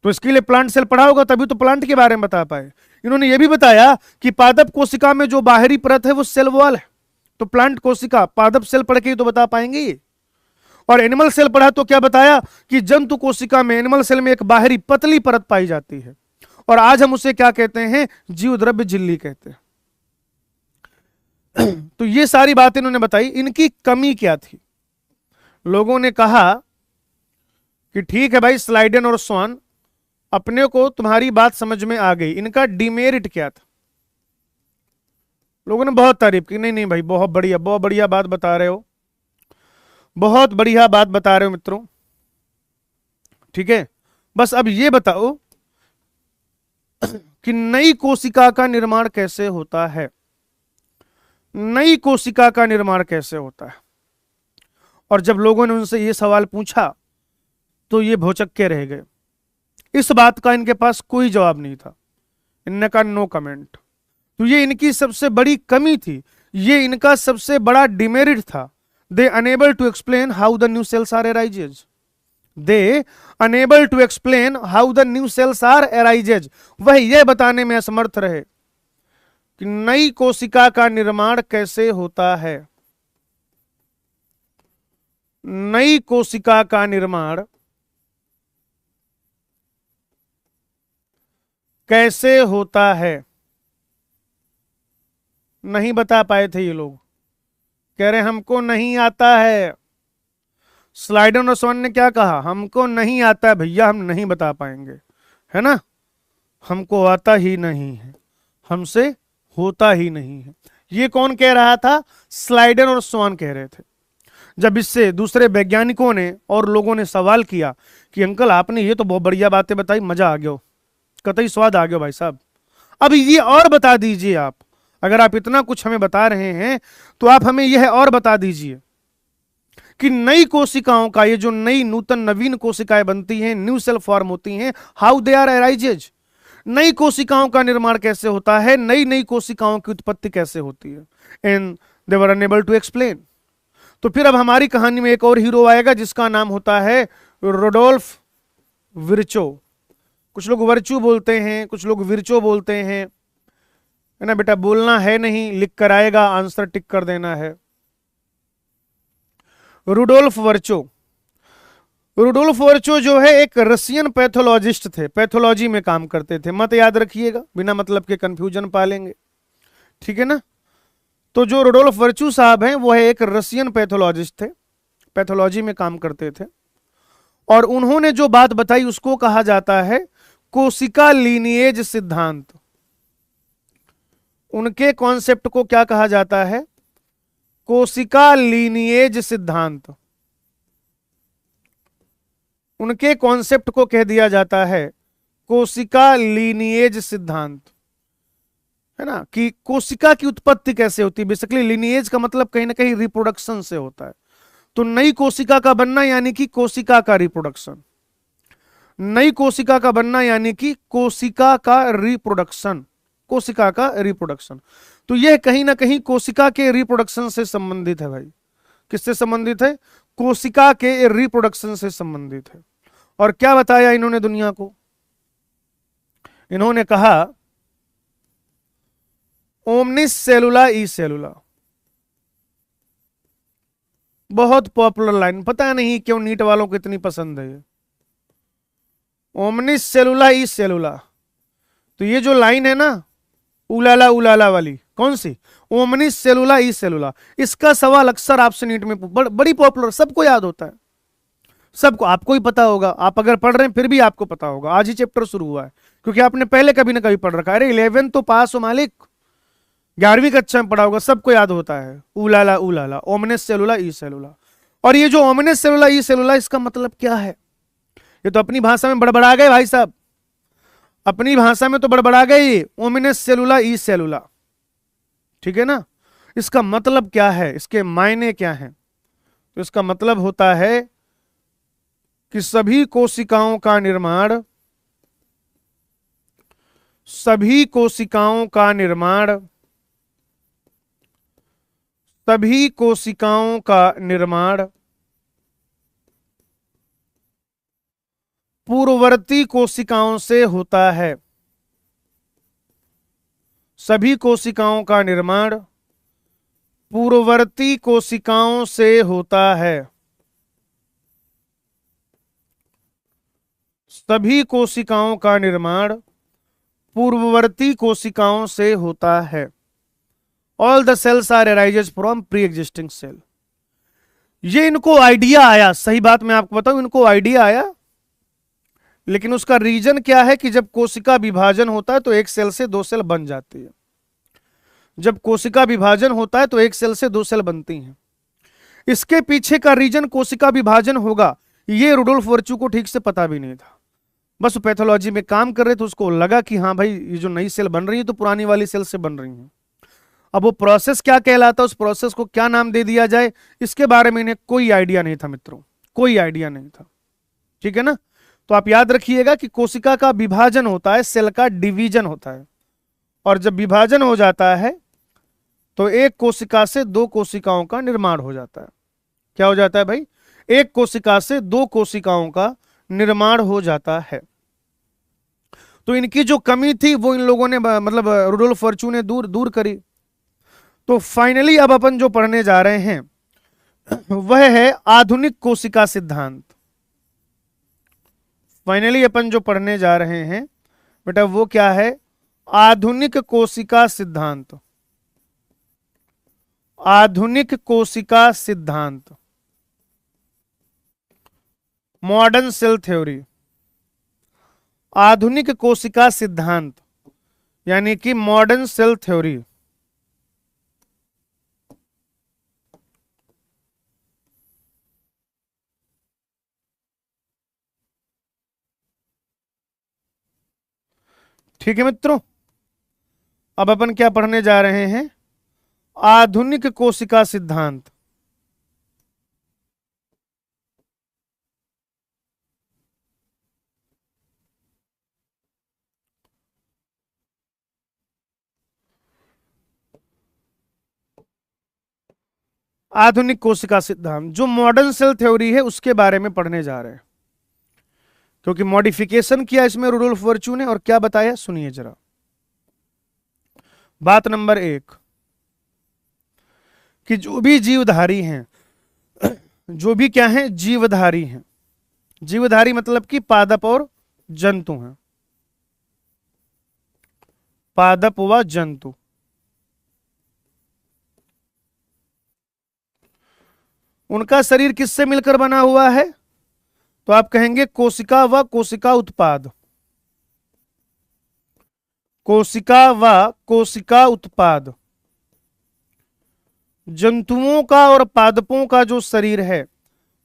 तो इसके लिए प्लांट सेल पढ़ा होगा, तभी तो प्लांट के बारे में बता पाए। इन्होंने ये भी बताया कि पादप कोशिका में जो बाहरी परत है वो सेल वॉल है। तो प्लांट कोशिका, पादप सेल पढ़ के ही तो बता पाएंगे ये। और एनिमल सेल पढ़ा तो क्या बताया कि जंतु कोशिका में, एनिमल सेल में एक बाहरी पतली परत पाई जाती है, और आज हम उसे क्या कहते हैं, जीव द्रव्य झिल्ली कहते हैं। तो ये सारी बातें इन्होंने बताई। इनकी कमी क्या थी? लोगों ने कहा कि ठीक है भाई स्लाइडेन और स्वान, अपने को तुम्हारी बात समझ में आ गई, इनका डिमेरिट क्या था? लोगों ने बहुत तारीफ की, नहीं नहीं भाई बहुत बढ़िया बात बता रहे हो, बहुत बढ़िया बात बता रहे हो मित्रों, ठीक है। बस अब ये बताओ कि नई कोशिका का निर्माण कैसे होता है, नई कोशिका का निर्माण कैसे होता है। और जब लोगों ने उनसे ये सवाल पूछा तो ये भौचक्के रह गए। इस बात का इनके पास कोई जवाब नहीं था। इनने कहा नो कमेंट। तो ये इनकी सबसे बड़ी कमी थी, ये इनका सबसे बड़ा डिमेरिट था। They unable to explain how the new cells are arises, they unable to explain how the new cells are arises. वह यह बताने में असमर्थ रहे कि नई कोशिका का निर्माण कैसे होता है, नई कोशिका का निर्माण कैसे होता है, नहीं बता पाए थे ये लोग। कह रहे हमको नहीं आता है। स्लाइडन और स्वान ने क्या कहा, हमको नहीं आता है भैया, हम नहीं बता पाएंगे, है ना, हमको आता ही नहीं है, हमसे होता ही नहीं है। ये कौन कह रहा था? स्लाइडन और स्वान कह रहे थे। जब इससे दूसरे वैज्ञानिकों ने और लोगों ने सवाल किया कि अंकल आपने ये तो बहुत बढ़िया बातें बताई, मजा आ गया, कतई स्वाद आ गया भाई साहब, अब ये और बता दीजिए आप, अगर आप इतना कुछ हमें बता रहे हैं तो आप हमें यह और बता दीजिए कि नई कोशिकाओं का, ये जो नई नूतन नवीन कोशिकाएं बनती हैं, न्यू सेल फॉर्म होती हैं, हाउ दे आर अराइजेज, नई कोशिकाओं का निर्माण कैसे होता है, नई नई कोशिकाओं की उत्पत्ति कैसे होती है। And they were unable to explain. तो फिर अब हमारी कहानी में एक और हीरो आएगा जिसका नाम होता है रोडोल्फ विर्चो। कुछ लोग वर्चू बोलते हैं, कुछ लोग विर्चो बोलते हैं, है ना बेटा, बोलना है नहीं, लिख कर आएगा, आंसर टिक कर देना है। रुडोल्फ वर्चो, रुडोल्फ वर्चो जो है एक रशियन पैथोलॉजिस्ट थे, पैथोलॉजी में काम करते थे, मत याद रखिएगा, बिना मतलब के कंफ्यूजन पालेंगे, ठीक है ना। तो जो रुडोल्फ वर्चू साहब हैं वो है एक रशियन पैथोलॉजिस्ट थे, पैथोलॉजी में काम करते थे, और उन्होंने जो बात बताई उसको कहा जाता है कोशिका लीनिएज सिद्धांत। उनके कॉन्सेप्ट को क्या कहा जाता है? कोशिका लीनिएज सिद्धांत। उनके कॉन्सेप्ट को कह दिया जाता है कोशिका लीनिएज सिद्धांत, है ना, कि कोशिका की उत्पत्ति कैसे होती है। बेसिकली लीनिएज का मतलब कहीं ना कहीं रिप्रोडक्शन से होता है। तो नई कोशिका का बनना यानी कि कोशिका का रिप्रोडक्शन, नई कोशिका का बनना यानी कि कोशिका का रिप्रोडक्शन, कोशिका का रिप्रोडक्शन। तो यह कहीं ना कहीं कोशिका के रिप्रोडक्शन से संबंधित है भाई। किससे संबंधित है? कोशिका के रिप्रोडक्शन से संबंधित है। और क्या बताया इन्होंने दुनिया को? इन्होंने कहा ओमनिस सेलुला ई सेलुला, बहुत पॉपुलर लाइन, पता नहीं क्यों नीट वालों को इतनी पसंद है ये, ओमनिस सेलुला ई सेलुला। तो ये जो लाइन है ना उलाला उलाला वाली, कौन सी? ओमनिस सेलुला ई सेलुला। इसका सवाल अक्सर आपसे नीट में बड़ी पॉपुलर, सबको याद होता है, सबको, आपको ही पता होगा, आप अगर पढ़ रहे हैं फिर भी आपको पता होगा, आज ही चैप्टर शुरू हुआ है, क्योंकि आपने पहले कभी ना कभी पढ़ रखा है। अरे 11 तो पास हो मालिक, 11वीं कक्षा में पढ़ा होगा, सबको याद होता है। उलाला उलाला, ओमनेस सेलुला ई सेलुला। और ये जो ओमनेस सेलुला ई सेलुला, इसका मतलब क्या है? ये तो अपनी भाषा में बड़बड़ा गए भाई साहब, अपनी भाषा में तो बड़बड़ा गए, ओमिनस सेलुला ई सेलुला। ठीक है ना? इसका मतलब क्या है, इसके मायने क्या हैं? तो इसका मतलब होता है कि सभी कोशिकाओं का निर्माण, सभी कोशिकाओं का निर्माण, सभी कोशिकाओं का निर्माण पूर्ववर्ती कोशिकाओं से होता है। सभी कोशिकाओं का निर्माण पूर्ववर्ती कोशिकाओं से होता है। सभी कोशिकाओं का निर्माण पूर्ववर्ती कोशिकाओं से होता है। All the cells are arises from pre existing cell. ये इनको आइडिया आया, सही बात मैं आपको बताऊं, इनको आइडिया आया, लेकिन उसका रीजन क्या है कि जब कोशिका विभाजन होता है तो एक सेल से दो सेल बन जाती है। जब कोशिका विभाजन होता है तो एक सेल से दो सेल बनती हैं। इसके पीछे का रीजन कोशिका विभाजन होगा, ये रुडोल्फ वर्चू को ठीक से पता भी नहीं था। बस पैथोलॉजी में काम कर रहे थे, उसको लगा कि हाँ भाई ये जो नई सेल बन रही है तो पुरानी वाली सेल से बन रही है। अब वो प्रोसेस क्या कहलाता है, उस प्रोसेस को क्या नाम दे दिया जाए, इसके बारे में इन्हें कोई आइडिया नहीं था मित्रों, कोई आइडिया नहीं था। ठीक है ना? तो आप याद रखिएगा कि कोशिका का विभाजन होता है, सेल का डिवीजन होता है, और जब विभाजन हो जाता है तो एक कोशिका से दो कोशिकाओं का निर्माण हो जाता है। क्या हो जाता है भाई? एक कोशिका से दो कोशिकाओं का निर्माण हो जाता है। तो इनकी जो कमी थी वो इन लोगों ने, मतलब रुडोल्फ वर्चू ने दूर करी। तो फाइनली अब अपन जो पढ़ने जा रहे हैं वह है आधुनिक कोशिका सिद्धांत। फाइनली अपन जो पढ़ने जा रहे हैं बेटा वो क्या है? आधुनिक कोशिका सिद्धांत। आधुनिक कोशिका सिद्धांत, मॉडर्न सेल थ्योरी। आधुनिक कोशिका सिद्धांत यानी कि मॉडर्न सेल थ्योरी। ठीक है मित्रों, अब अपन क्या पढ़ने जा रहे हैं? आधुनिक कोशिका सिद्धांत। आधुनिक कोशिका सिद्धांत जो मॉडर्न सेल थ्योरी है उसके बारे में पढ़ने जा रहे हैं, क्योंकि मॉडिफिकेशन किया इसमें रुडोल्फ वर्चू ने, और क्या बताया सुनिए जरा। बात नंबर 1 कि जो भी जीवधारी हैं, जो भी क्या हैं? जीवधारी हैं। जीवधारी मतलब कि पादप और जंतु हैं, पादप व जंतु। उनका शरीर किससे मिलकर बना हुआ है? तो आप कहेंगे कोशिका व कोशिका उत्पाद। कोशिका व कोशिका उत्पाद। जंतुओं का और पादपों का जो शरीर है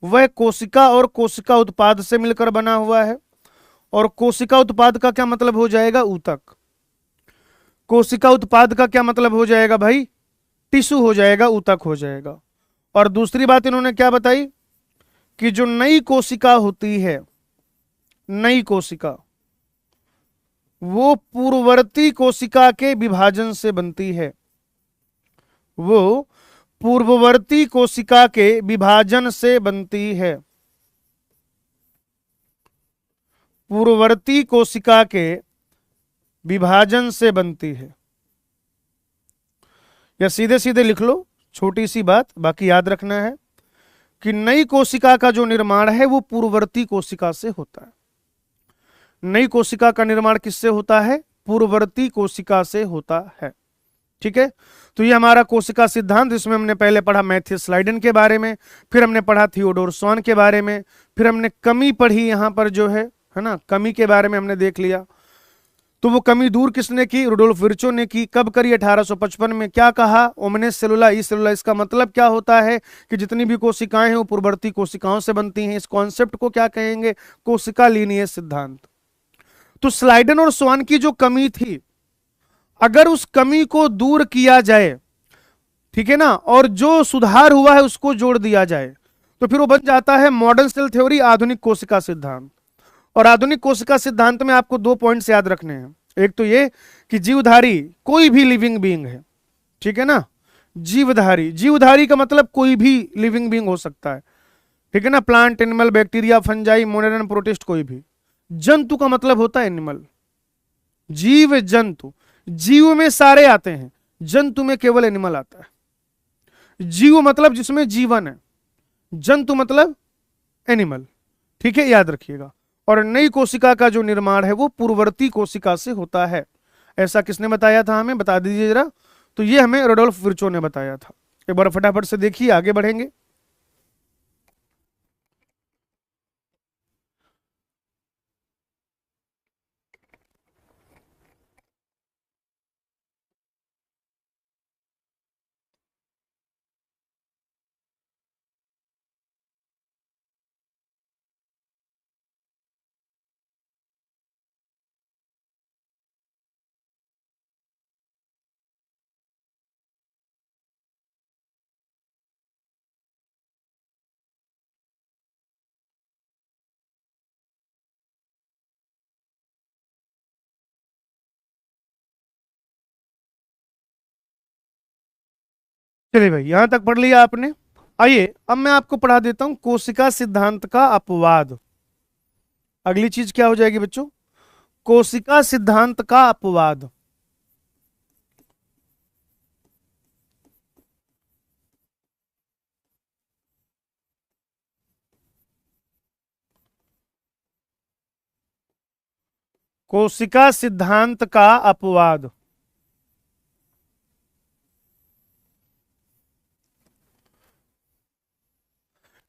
वह कोशिका और कोशिका उत्पाद से मिलकर बना हुआ है। और कोशिका उत्पाद का क्या मतलब हो जाएगा? ऊतक। कोशिका उत्पाद का क्या मतलब हो जाएगा भाई? टिश्यू हो जाएगा, ऊतक हो जाएगा। और दूसरी बात इन्होंने क्या बताई कि जो नई कोशिका होती है, नई कोशिका, वो पूर्ववर्ती कोशिका के विभाजन से बनती है। वो पूर्ववर्ती कोशिका के विभाजन से बनती है। पूर्ववर्ती कोशिका के विभाजन से बनती है। या सीधे सीधे लिख लो, छोटी सी बात, बाकी याद रखना है कि नई कोशिका का जो निर्माण है वो पूर्ववर्ती कोशिका से होता है। नई कोशिका का निर्माण किससे होता है? पूर्ववर्ती कोशिका से होता है। ठीक है? तो ये हमारा कोशिका सिद्धांत, इसमें हमने पहले पढ़ा मैथियस स्लाइडन के बारे में, फिर हमने पढ़ा थियोडोर स्वान के बारे में, फिर हमने कमी पढ़ी, यहां पर जो है ना, कमी के बारे में हमने देख लिया। तो वो कमी दूर किसने की? रुडोल्फ विर्चो ने की। कब करी? 1855 में। क्या कहा? ओमनेस सेलुला ई सेलुला। इसका मतलब क्या होता है कि जितनी भी कोशिकाएं हैं वो पूर्ववर्ती कोशिकाओं से बनती हैं। इस कॉन्सेप्ट को क्या कहेंगे? कोशिका लीनिएज सिद्धांत। तो स्लाइडन और स्वान की जो कमी थी, अगर उस कमी को दूर किया जाए, ठीक है ना, और जो सुधार हुआ है उसको जोड़ दिया जाए, तो फिर वो बन जाता है मॉडर्न सेल थ्योरी, आधुनिक कोशिका सिद्धांत। और आधुनिक कोशिका सिद्धांत में आपको 2 पॉइंट्स याद रखने हैं। एक तो ये कि जीवधारी कोई भी लिविंग बीइंग है, ठीक है ना। जीवधारी, जीवधारी का मतलब कोई भी लिविंग बीइंग हो सकता है, ठीक है ना। Plant, animal, bacteria, fungi, moneran, protist, कोई भी। जंतु का मतलब होता है एनिमल। जीव जंतु, जीव में सारे आते हैं, जंतु में केवल एनिमल आता है। जीव मतलब जिसमें जीवन है, जंतु मतलब एनिमल, ठीक है, याद रखिएगा। और नई कोशिका का जो निर्माण है वो पूर्ववर्ती कोशिका से होता है। ऐसा किसने बताया था हमें? बता दीजिए जरा। तो ये हमें रुडोल्फ विर्चो ने बताया था। एक बार फटाफट से देखिए, आगे बढ़ेंगे। चलिए भाई, यहां तक पढ़ लिया आपने। आइए अब मैं आपको पढ़ा देता हूं कोशिका सिद्धांत का अपवाद। अगली चीज क्या हो जाएगी बच्चों? कोशिका सिद्धांत का अपवाद। कोशिका सिद्धांत का अपवाद।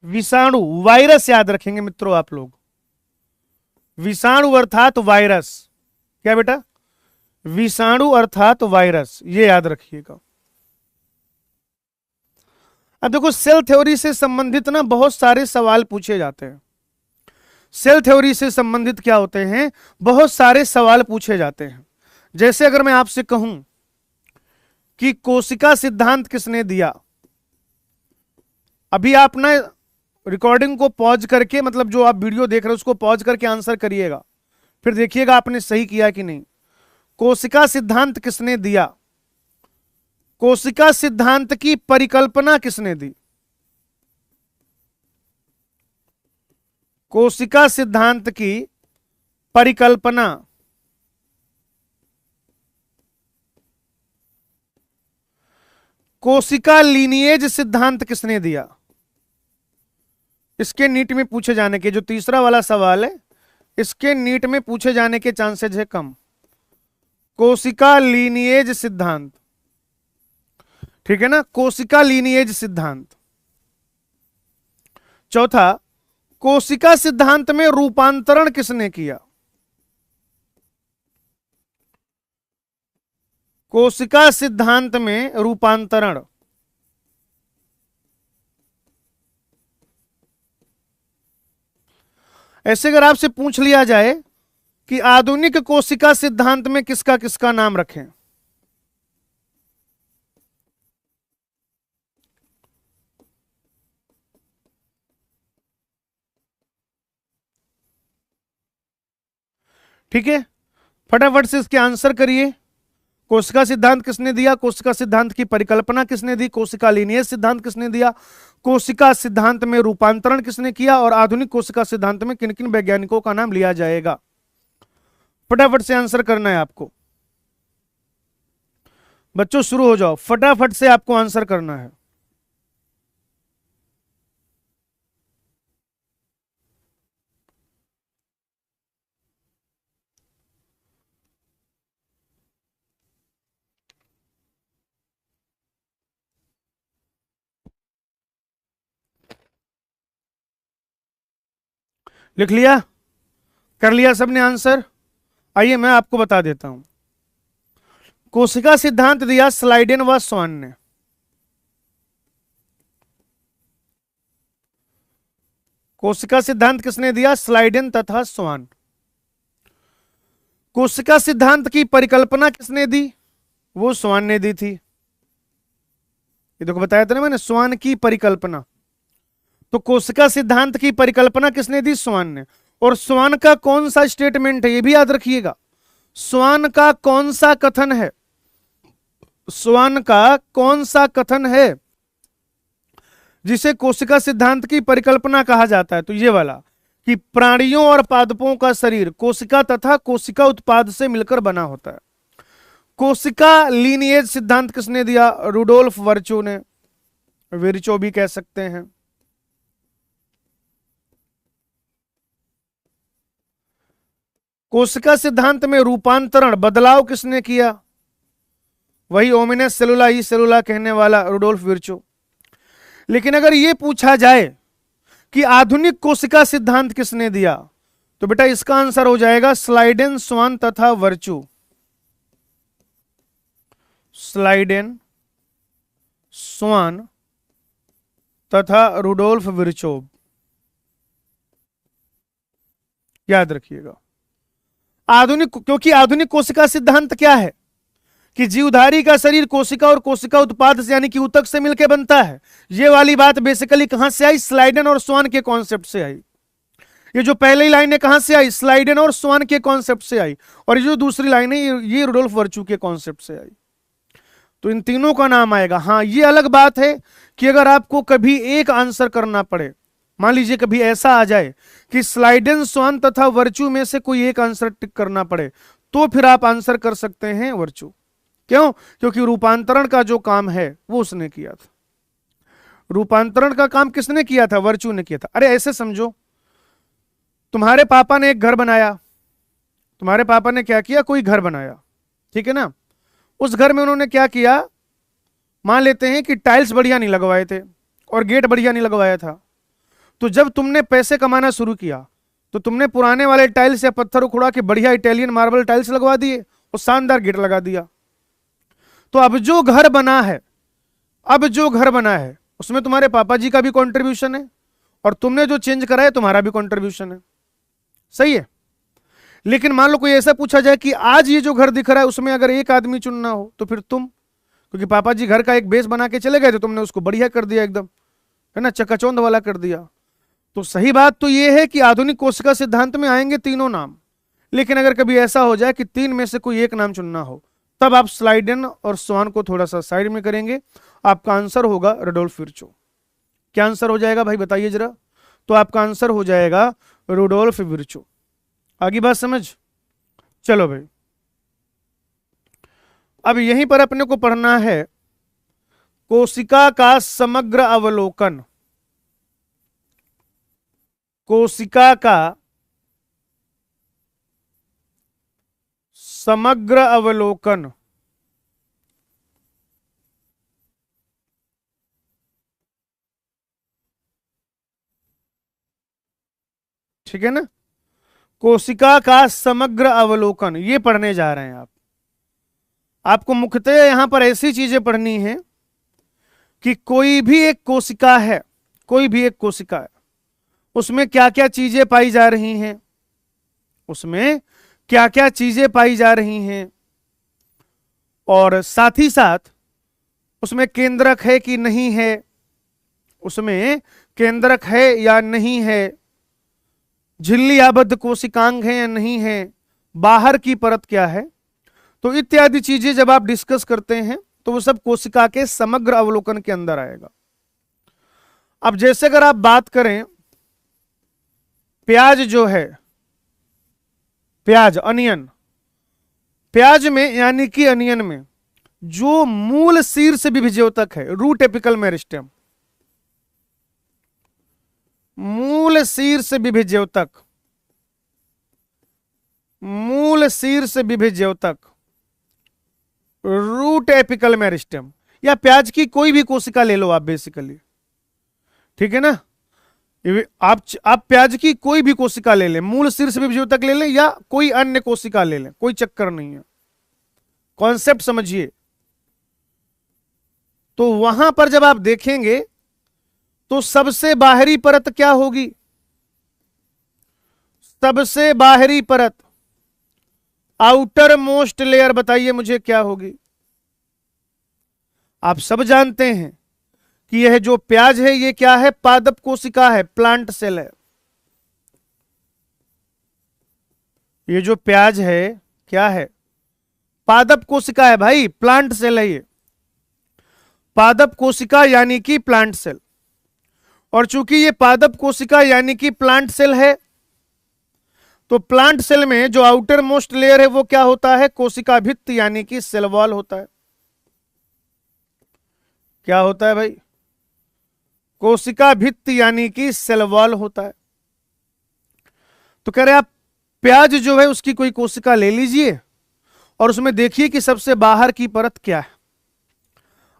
विषाणु, वायरस याद रखेंगे मित्रों आप लोग। विषाणु अर्थात वायरस। क्या बेटा? विषाणु अर्थात वायरस, ये याद रखिएगा। अब देखो, सेल थ्योरी से संबंधित ना बहुत सारे सवाल पूछे जाते हैं। सेल थ्योरी से संबंधित क्या होते हैं? बहुत सारे सवाल पूछे जाते हैं। जैसे अगर मैं आपसे कहूं कि कोशिका सिद्धांत किसने दिया, अभी आप ना रिकॉर्डिंग को पॉज करके, मतलब जो आप वीडियो देख रहे हो उसको पॉज करके आंसर करिएगा, फिर देखिएगा आपने सही किया कि नहीं। कोशिका सिद्धांत किसने दिया? कोशिका सिद्धांत की परिकल्पना किसने दी? कोशिका सिद्धांत की परिकल्पना कोशिका लीनिएज सिद्धांत किसने दिया? इसके नीट में पूछे जाने के, जो तीसरा वाला सवाल है, इसके नीट में पूछे जाने के चांसेज है कम। कोशिका लीनिएज सिद्धांत, ठीक है ना, कोशिका लीनिएज सिद्धांत। चौथा, कोशिका सिद्धांत में रूपांतरण किसने किया? कोशिका सिद्धांत में रूपांतरण, ऐसे अगर आपसे पूछ लिया जाए कि आधुनिक कोशिका सिद्धांत में किसका किसका नाम रखें, ठीक है, फटाफट से इसके आंसर करिए। कोशिका सिद्धांत किसने दिया? कोशिका सिद्धांत की परिकल्पना किसने दी? कोशिका लीनियज सिद्धांत किसने दिया? कोशिका सिद्धांत में रूपांतरण किसने किया? और आधुनिक कोशिका सिद्धांत में किन किन वैज्ञानिकों का नाम लिया जाएगा? फटाफट से आंसर करना है आपको। बच्चों शुरू हो जाओ, फटाफट से आपको आंसर करना है। लिख लिया? कर लिया सबने आंसर? आइए मैं आपको बता देता हूं। कोशिका सिद्धांत दिया स्लाइडेन व स्वान ने। कोशिका सिद्धांत किसने दिया? स्लाइडेन तथा स्वान। कोशिका सिद्धांत की परिकल्पना किसने दी? वो स्वान ने दी थी। ये देखो बताया था ना मैंने, स्वान की परिकल्पना। तो कोशिका सिद्धांत की परिकल्पना किसने दी? स्वान ने। और स्वान का कौन सा स्टेटमेंट है ये भी याद रखिएगा। स्वान का कौन सा कथन है? स्वान का कौन सा कथन है जिसे कोशिका सिद्धांत की परिकल्पना कहा जाता है? तो ये वाला कि प्राणियों और पादपों का शरीर कोशिका तथा कोशिका उत्पाद से मिलकर बना होता है। कोशिका लीनिएज सिद्धांत किसने दिया? रुडोल्फ वर्चो ने, विर्चो भी कह सकते हैं। कोशिका सिद्धांत में रूपांतरण बदलाव किसने किया? वही ओमिनस सेलुला ई सेलुला कहने वाला रुडोल्फ विर्चो। लेकिन अगर यह पूछा जाए कि आधुनिक कोशिका सिद्धांत किसने दिया, तो बेटा इसका आंसर हो जाएगा स्लाइडेन, स्वान तथा वर्चो। स्लाइडेन, स्वान तथा रुडोल्फ विर्चो, याद रखिएगा। आधुनिक, क्योंकि आधुनिक कोशिका सिद्धांत क्या है कि जीवधारी का शरीर कोशिका और कोशिका उत्पाद से यानी कि ऊतक से मिलकर बनता है। ये वाली बात बेसिकली कहां से आई? स्लाइडेन और स्वान के कॉन्सेप्ट से आई। ये जो पहली लाइन है कहां से आई? स्लाइडेन और स्वान के कॉन्सेप्ट से आई। और ये जो दूसरी लाइन है ये रुडोल्फ वर्चू के कॉन्सेप्ट से आई। तो इन तीनों का नाम आएगा। हाँ, ये अलग बात है कि अगर आपको कभी एक आंसर करना पड़े, मान लीजिए कभी ऐसा आ जाए कि स्लाइडेन, स्वान तथा वर्चू में से कोई एक आंसर टिक करना पड़े, तो फिर आप आंसर कर सकते हैं वर्चू। क्यों? क्योंकि रूपांतरण का जो काम है वो उसने किया था। रूपांतरण का काम किसने किया था? वर्चू ने किया था। अरे ऐसे समझो, तुम्हारे पापा ने एक घर बनाया। तुम्हारे पापा ने क्या किया? कोई घर बनाया, ठीक है ना। उस घर में उन्होंने क्या किया? मान लेते हैं कि टाइल्स बढ़िया नहीं लगवाए थे और गेट बढ़िया नहीं लगवाया था। तो जब तुमने पैसे कमाना शुरू किया तो तुमने पुराने वाले टाइल्स या पत्थर उखड़ा के बढ़िया इटालियन मार्बल टाइल्स लगवा दिए और शानदार गेट लगा दिया। तो अब जो घर बना है, अब जो घर बना है उसमें तुम्हारे पापा जी का भी कंट्रीब्यूशन है और तुमने जो चेंज करा है तुम्हारा भी कंट्रीब्यूशन है। सही है। लेकिन मान लो कोई ऐसा पूछा जाए कि आज ये जो घर दिख रहा है उसमें अगर एक आदमी चुनना हो तो फिर तुम, क्योंकि पापा जी घर का एक बेस बना के चले गए तो तुमने उसको बढ़िया कर दिया, एकदम, है ना, चकाचौंध वाला कर दिया। तो सही बात तो ये है कि आधुनिक कोशिका सिद्धांत में आएंगे तीनों नाम। लेकिन अगर कभी ऐसा हो जाए कि तीन में से कोई एक नाम चुनना हो, तब आप स्लाइडेन और स्वान को थोड़ा सा साइड में करेंगे। आपका आंसर होगा रुडोल्फ विर्चो। क्या आंसर हो जाएगा भाई, बताइए जरा। तो आपका आंसर हो जाएगा रुडोल्फ विर्चो। आगे बात समझ? चलो भाई, अब यहीं पर अपने को पढ़ना है कोशिका का समग्र अवलोकन। कोशिका का समग्र अवलोकन। ठीक है ना। कोशिका का समग्र अवलोकन ये पढ़ने जा रहे हैं आप। आपको मुख्यतः यहां पर ऐसी चीजें पढ़नी है कि कोई भी एक कोशिका है, कोई भी एक कोशिका है, उसमें क्या क्या चीजें पाई जा रही हैं, उसमें क्या क्या चीजें पाई जा रही हैं, और साथ ही साथ उसमें केंद्रक है कि नहीं है, उसमें केंद्रक है या नहीं है, झिल्ली आबद्ध कोशिकांग है या नहीं है, बाहर की परत क्या है। तो इत्यादि चीजें जब आप डिस्कस करते हैं तो वो सब कोशिका के समग्र अवलोकन के अंदर आएगा। अब जैसे अगर आप बात करें प्याज जो है, प्याज, अनियन, प्याज में यानी कि अनियन में जो मूल शीर्ष विभिज्योतक है, रूट एपिकल मेरिस्टेम, मूल शीर्ष विभिज्योतक, मूल शीर्ष विभिज्योतक, रूट एपिकल मेरिस्टेम, या प्याज की कोई भी कोशिका ले लो आप बेसिकली, ठीक है ना, आप प्याज की कोई भी कोशिका ले लें, मूल शीर्ष बीज तक ले लें या कोई अन्य कोशिका ले लें, कोई चक्कर नहीं है, कॉन्सेप्ट समझिए। तो वहां पर जब आप देखेंगे तो सबसे बाहरी परत क्या होगी? सबसे बाहरी परत, आउटर मोस्ट लेयर, बताइए मुझे क्या होगी? आप सब जानते हैं कि यह जो प्याज है ये क्या है? पादप कोशिका है, प्लांट सेल है। ये जो प्याज है क्या है? पादप कोशिका है भाई, प्लांट सेल है ये, पादप कोशिका यानी कि प्लांट सेल। और चूंकि ये पादप कोशिका यानी कि प्लांट सेल है, तो प्लांट सेल में जो आउटर मोस्ट लेयर है वो क्या होता है? कोशिका भित्ति यानी कि सेल वॉल होता है। क्या होता है भाई? कोशिका भित्ति यानी कि सेल वॉल होता है। तो कह रहे आप प्याज जो है उसकी कोई कोशिका ले लीजिए और उसमें देखिए कि सबसे बाहर की परत क्या है।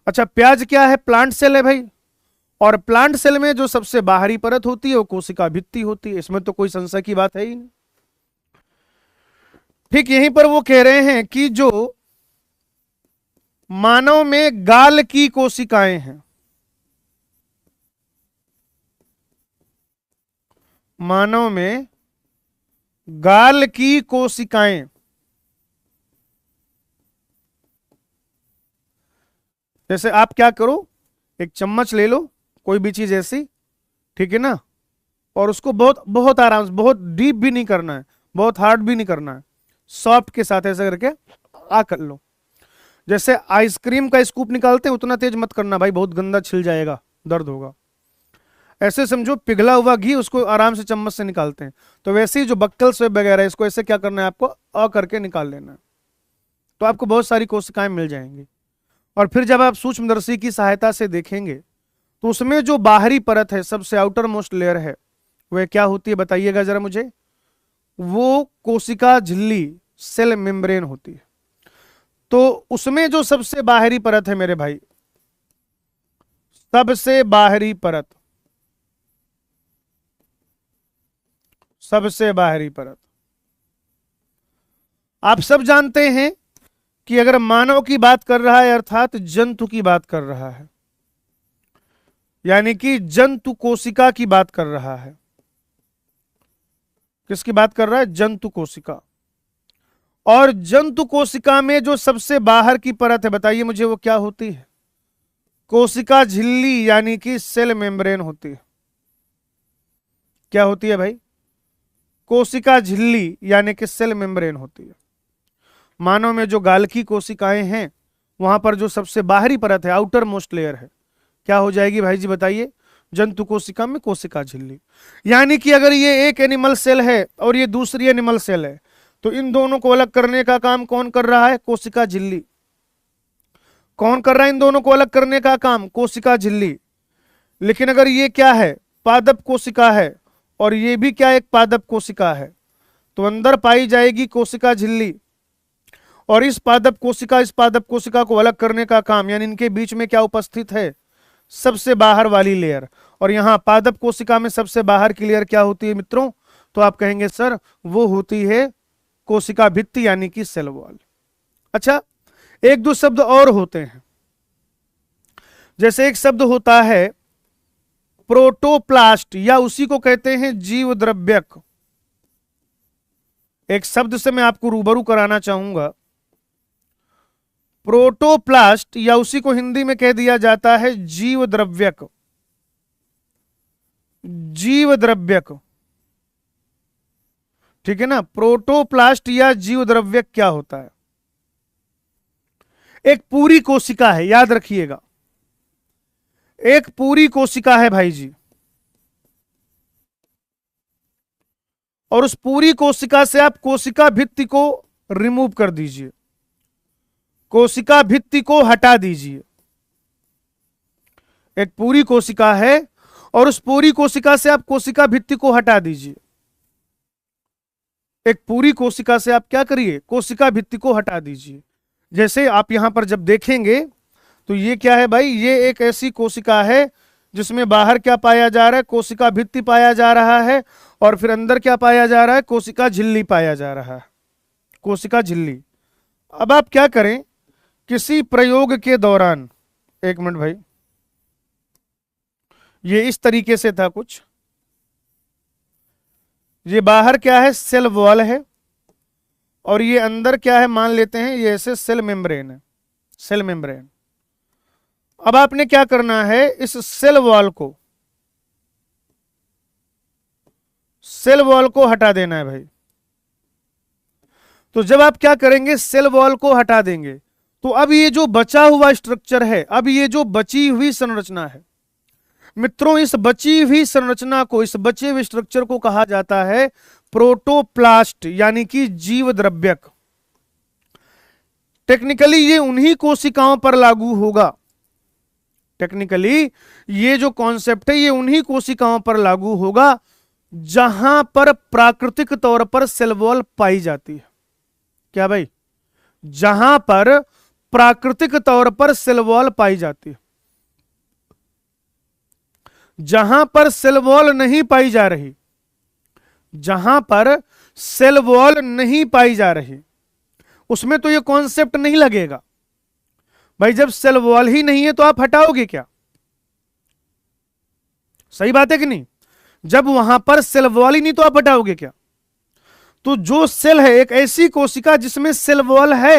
अच्छा, प्याज क्या है? प्लांट सेल है भाई, और प्लांट सेल में जो सबसे बाहरी परत होती है वो कोशिका भित्ति होती है, इसमें तो कोई संशय की बात है ही नहीं। ठीक यहीं पर वो कह रहे हैं कि जो मानव में गाल की कोशिकाएं हैं, मानव में गाल की कोशिकाएं, जैसे आप क्या करो, एक चम्मच ले लो, कोई भी चीज ऐसी, ठीक है ना, और उसको बहुत बहुत आराम से, बहुत डीप भी नहीं करना है, बहुत हार्ड भी नहीं करना है, सॉफ्ट के साथ ऐसे करके कर लो। जैसे आइसक्रीम का स्कूप निकालते हैं उतना तेज मत करना भाई, बहुत गंदा छिल जाएगा, दर्द होगा। ऐसे समझो पिघला हुआ घी, उसको आराम से चम्मच से निकालते हैं, तो वैसे ही जो बक्कल स्वेब वगैरह इसको ऐसे क्या करना है, आपको करके निकाल लेना है, तो आपको बहुत सारी कोशिकाएं मिल जाएंगी। और फिर जब आप सूक्ष्मदर्शी की सहायता से देखेंगे तो उसमें जो बाहरी परत है, सबसे आउटर मोस्ट लेयर है, वह क्या होती है बताइएगा जरा मुझे? वो कोशिका झिल्ली, सेल मेम्ब्रेन होती है। तो उसमें जो सबसे बाहरी परत है मेरे भाई, सबसे बाहरी परत, सबसे बाहरी परत, आप सब जानते हैं कि अगर मानव की बात कर रहा है अर्थात जंतु की बात कर रहा है, यानी कि जंतु कोशिका की बात कर रहा है। किसकी बात कर रहा है? जंतु कोशिका। और जंतु कोशिका में जो सबसे बाहर की परत है, बताइए मुझे वो क्या होती है? कोशिका झिल्ली यानी कि सेल मेम्ब्रेन होती है। क्या होती है भाई? कोशिका झिल्ली यानी कि सेल मेम्ब्रेन होती है। मानव में जो गाल की कोशिकाएं हैं वहां पर जो सबसे बाहरी परत है, आउटर मोस्ट लेयर है, क्या हो जाएगी भाई जी बताइए? जंतु कोशिका में कोशिका झिल्ली। यानी कि अगर ये एक एनिमल सेल है और ये दूसरी एनिमल सेल है, तो इन दोनों को अलग करने का काम कौन कर रहा है? कोशिका झिल्ली। कौन कर रहा है इन दोनों को अलग करने का काम? कोशिका झिल्ली। लेकिन अगर ये क्या है? पादप कोशिका है, और ये भी क्या, एक पादप कोशिका है, तो अंदर पाई जाएगी कोशिका झिल्ली, और इस पादप कोशिका को अलग करने का काम, यानी इनके बीच में क्या उपस्थित है? सबसे बाहर वाली लेयर। और यहां पादप कोशिका में सबसे बाहर की लेयर क्या होती है मित्रों? तो आप कहेंगे सर वो होती है कोशिका भित्ति यानी कि सेल वॉल। अच्छा, एक दो शब्द और होते हैं, जैसे एक शब्द होता है प्रोटोप्लास्ट, या उसी को कहते हैं जीव द्रव्यक। एक शब्द से मैं आपको रूबरू कराना चाहूंगा, प्रोटोप्लास्ट, या उसी को हिंदी में कह दिया जाता है जीव द्रव्यक। जीव द्रव्यक, ठीक है ना? प्रोटोप्लास्ट या जीव द्रव्यक क्या होता है? एक पूरी कोशिका है, याद रखिएगा, एक पूरी कोशिका है भाई जी, और उस पूरी कोशिका से आप कोशिका भित्ति को रिमूव कर दीजिए, कोशिका भित्ति को हटा दीजिए। एक पूरी कोशिका है और उस पूरी कोशिका से आप कोशिका भित्ति को हटा दीजिए। एक पूरी कोशिका से आप क्या करिए? कोशिका भित्ति को हटा दीजिए। जैसे आप यहां पर जब देखेंगे तो ये क्या है भाई? ये एक ऐसी कोशिका है जिसमें बाहर क्या पाया जा रहा है, कोशिका भित्ति पाया जा रहा है, और फिर अंदर क्या पाया जा रहा है, कोशिका झिल्ली पाया जा रहा है, कोशिका झिल्ली। अब आप क्या करें, किसी प्रयोग के दौरान, एक मिनट भाई, ये इस तरीके से था कुछ, ये बाहर क्या है, सेल वॉल है, और ये अंदर क्या है, मान लेते हैं ये ऐसे सेल मेम्ब्रेन है, सेल मेम्ब्रेन। अब आपने क्या करना है, इस सेल वॉल को हटा देना है भाई। तो जब आप क्या करेंगे, सेल वॉल को हटा देंगे, तो अब ये जो बचा हुआ स्ट्रक्चर है, अब ये जो बची हुई संरचना है मित्रों, इस बची हुई संरचना को, इस बचे हुए स्ट्रक्चर को कहा जाता है प्रोटोप्लास्ट, यानी कि जीव द्रव्यक। टेक्निकली ये उन्हीं कोशिकाओं पर लागू होगा, टेक्निकली ये जो कॉन्सेप्ट है ये उन्हीं कोशिकाओं पर लागू होगा जहां पर प्राकृतिक तौर पर सेल वॉल पाई जाती है। क्या भाई, जहां पर प्राकृतिक तौर पर सेल वॉल पाई जाती है। जहां पर सेल वॉल नहीं पाई जा रही, जहां पर सेल वॉल नहीं पाई जा रही, उसमें तो ये कॉन्सेप्ट नहीं लगेगा भाई। जब सेल वॉल ही नहीं है तो आप हटाओगे क्या? सही बात है कि नहीं? जब वहां पर सेल वॉल ही नहीं तो आप हटाओगे क्या? तो जो सेल है, एक ऐसी कोशिका जिसमें सेल वॉल है,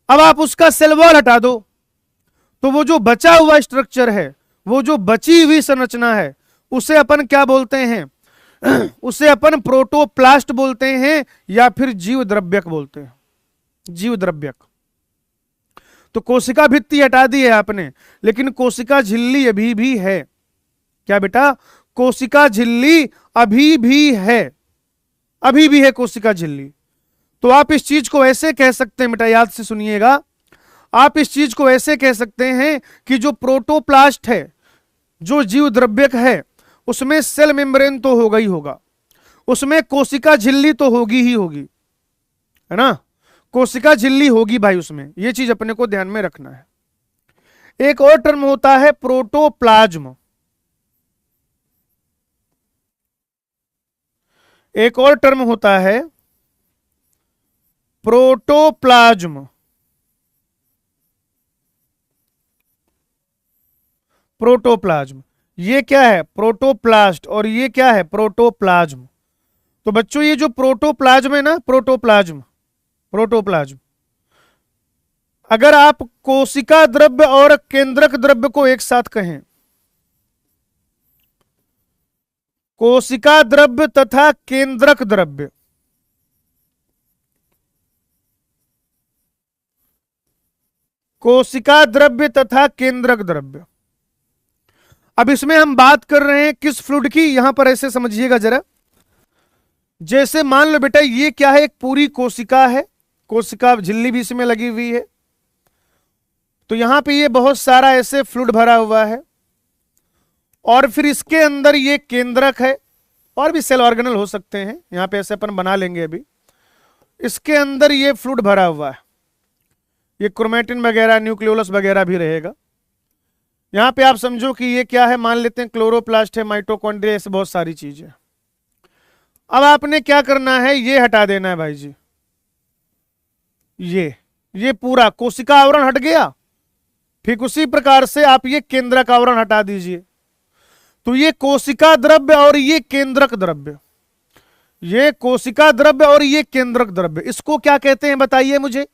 अब आप उसका सेल वॉल हटा दो, तो वो जो बचा हुआ स्ट्रक्चर है, वो जो बची हुई संरचना है, उसे अपन क्या बोलते हैं? उसे अपन प्रोटोप्लास्ट बोलते हैं, या फिर जीव द्रव्यक बोलते हैं, जीव द्रव्यक। तो कोशिका भित्ति हटा दी है आपने, लेकिन कोशिका झिल्ली अभी भी है। क्या बेटा? कोशिका झिल्ली अभी भी है, अभी भी है कोशिका झिल्ली। तो आप इस चीज को ऐसे कह सकते हैं बेटा, याद से सुनिएगा, आप इस चीज को ऐसे कह सकते हैं कि जो प्रोटोप्लास्ट है, जो जीव द्रव्यक है, उसमें सेल मेम्ब्रेन तो होगा ही होगा, उसमें कोशिका झिल्ली तो होगी ही होगी, है ना? कोशिका झिल्ली होगी भाई उसमें, यह चीज अपने को ध्यान में रखना है। एक और टर्म होता है प्रोटोप्लाज्म, एक और टर्म होता है प्रोटोप्लाज्म। प्रोटोप्लाज्म, ये क्या है? प्रोटोप्लास्ट, और ये क्या है? प्रोटोप्लाज्म। तो बच्चों ये जो प्रोटोप्लाज्म है ना, प्रोटोप्लाज्म, प्रोटोप्लाज्म, अगर आप कोशिका द्रव्य और केंद्रक द्रव्य को एक साथ कहें, कोशिका द्रव्य तथा केंद्रक द्रव्य, कोशिका द्रव्य तथा केंद्रक द्रव्य। अब इसमें हम बात कर रहे हैं किस फ्लूइड की, यहां पर ऐसे समझिएगा जरा। जैसे मान लो बेटा ये क्या है, एक पूरी कोशिका है, कोशिका झिल्ली भी इसमें लगी हुई है, तो यहां पे ये बहुत सारा ऐसे फ्लूइड भरा हुआ है, और फिर इसके अंदर ये केंद्रक है, और भी सेल ऑर्गेनल हो सकते हैं, यहां पे ऐसे अपन बना लेंगे अभी। इसके अंदर ये फ्लूइड भरा हुआ है, ये क्रोमेटिन वगैरह, न्यूक्लियोलस वगैरह भी रहेगा। यहां पे आप समझो कि ये क्या है, मान लेते हैं क्लोरोप्लास्ट है, माइटोकॉन्ड्रिया, ऐसे बहुत सारी चीजें। अब आपने क्या करना है, ये हटा देना है भाई जी, ये पूरा कोशिका आवरण हट गया। ठीक उसी प्रकार से आप ये केंद्रक आवरण हटा दीजिए। तो ये कोशिका द्रव्य और ये केंद्रक द्रव्य, ये कोशिका द्रव्य और ये केंद्रक द्रव्य, इसको क्या कहते हैं बताइए मुझे?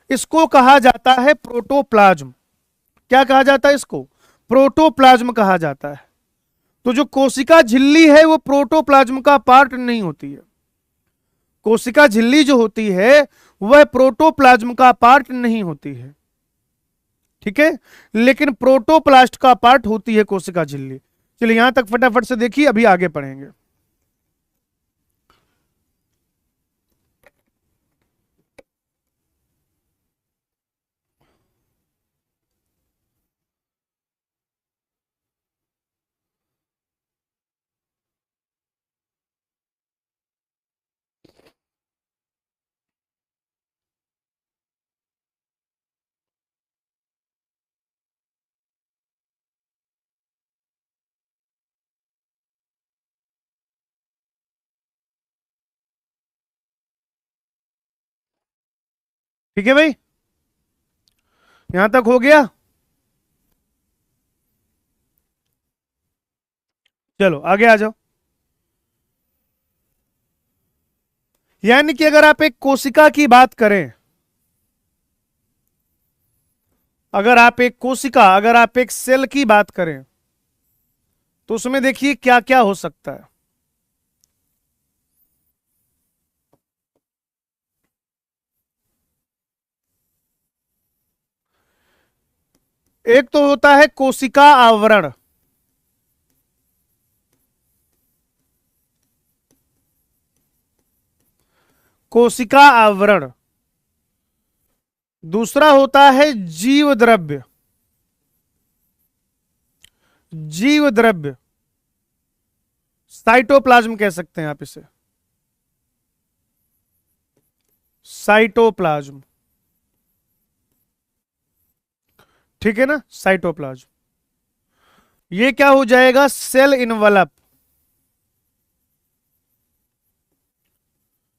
इसको कहा जाता है प्रोटोप्लाज्म। क्या कहा जाता है इसको? प्रोटोप्लाज्म कहा जाता है। तो जो कोशिका झिल्ली है वो प्रोटोप्लाज्म का पार्ट नहीं होती है, कोशिका झिल्ली जो होती है वह प्रोटोप्लाज्म का पार्ट नहीं होती है, ठीक है? लेकिन प्रोटोप्लास्ट का पार्ट होती है कोशिका झिल्ली। चलिए यहां तक फटाफट से देखिए, अभी आगे पढ़ेंगे। ठीक है भाई, यहां तक हो गया। चलो आगे आ जाओ। यानी कि अगर आप एक कोशिका की बात करें, अगर आप एक कोशिका, अगर आप एक सेल की बात करें, तो उसमें देखिए क्या क्या हो सकता है। एक तो होता है कोशिका आवरण, कोशिका आवरण। दूसरा होता है जीव द्रव्य, जीव द्रव्य, साइटोप्लाज्म कह सकते हैं आप इसे, साइटोप्लाज्म। ठीक है ना, साइटोप्लाज्म। ये क्या हो जाएगा, सेल इनवलप,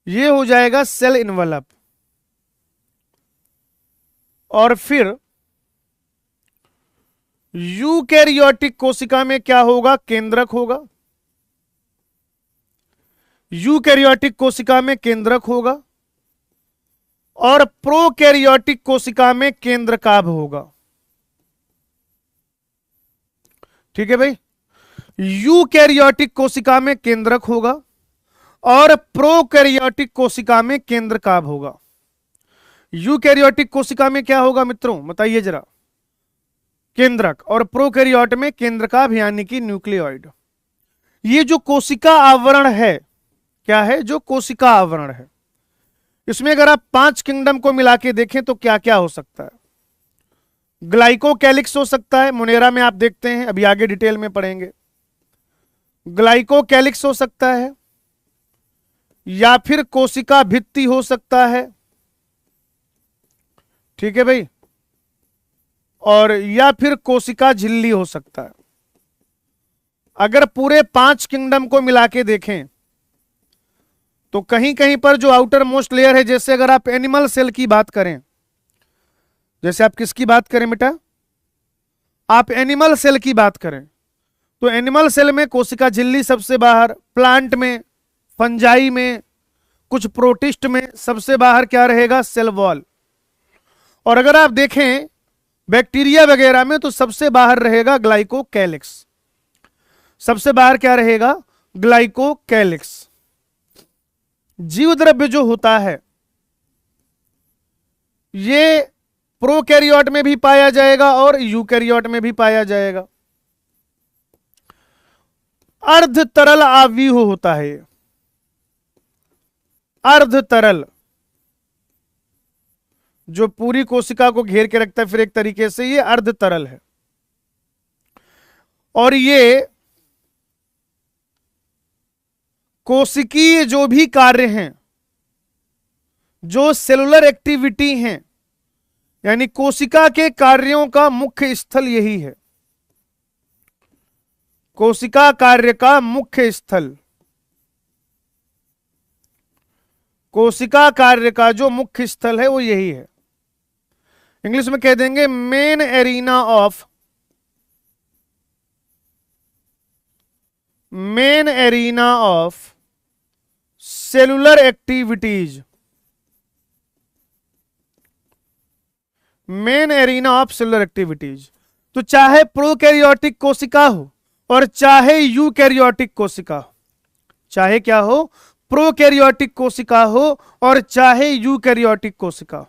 ये हो जाएगा सेल इनवलप। और फिर यूकैरियोटिक कोशिका में क्या होगा, केंद्रक होगा, यूकैरियोटिक कोशिका में केंद्रक होगा, और प्रोकैरियोटिक कोशिका में केंद्रकाभ होगा। ठीक है भाई, यूकैरियोटिक कोशिका में केंद्रक होगा और प्रोकैरियोटिक कोशिका में केंद्रकाभ होगा। यूकैरियोटिक कोशिका में क्या होगा मित्रों, बताइए जरा, केंद्रक, और प्रोकैरियोट में केंद्रकाभ यानी कि न्यूक्लियोइड। ये जो कोशिका आवरण है, क्या है, जो कोशिका आवरण है, इसमें अगर आप 5 किंगडम को मिला के देखें तो क्या क्या हो सकता है। ग्लाइकोकैलिक्स हो सकता है, मोनेरा में आप देखते हैं, अभी आगे डिटेल में पढ़ेंगे। ग्लाइकोकैलिक्स हो सकता है, या फिर कोशिका भित्ति हो सकता है। ठीक है भाई, और या फिर कोशिका झिल्ली हो सकता है। अगर पूरे 5 किंगडम को मिला के देखें तो कहीं कहीं पर जो आउटर मोस्ट लेयर है, जैसे अगर आप एनिमल सेल की बात करें, जैसे आप किसकी बात करें बेटा, आप एनिमल सेल की बात करें, तो एनिमल सेल में कोशिका झिल्ली सबसे बाहर, प्लांट में, फंजाई में, कुछ प्रोटिस्ट में सबसे बाहर क्या रहेगा, सेल वॉल। और अगर आप देखें बैक्टीरिया वगैरह में तो सबसे बाहर रहेगा ग्लाइकोकैलिक्स, सबसे बाहर क्या रहेगा, ग्लाइकोकैलिक्स। जीव द्रव्य जो होता है ये प्रोकैरियोट में भी पाया जाएगा और यूकैरियोट में भी पाया जाएगा। अर्ध तरल आव्यूह होता है ये, अर्ध तरल, जो पूरी कोशिका को घेर के रखता है, फिर एक तरीके से ये अर्ध तरल है। और ये कोशिकीय जो भी कार्य हैं, जो सेलुलर एक्टिविटी हैं, यानी कोशिका के कार्यों का मुख्य स्थल यही है, कोशिका कार्य का मुख्य स्थल, कोशिका कार्य का जो मुख्य स्थल है वो यही है। इंग्लिश में कह देंगे main arena of, main arena of cellular activities, main arena of cellular activities. तो चाहे प्रोकैरियोटिक कोशिका हो और चाहे यूकैरियोटिक कोशिका हो, चाहे क्या हो, प्रोकैरियोटिक कोशिका हो और चाहे यूकैरियोटिक कोशिका हो,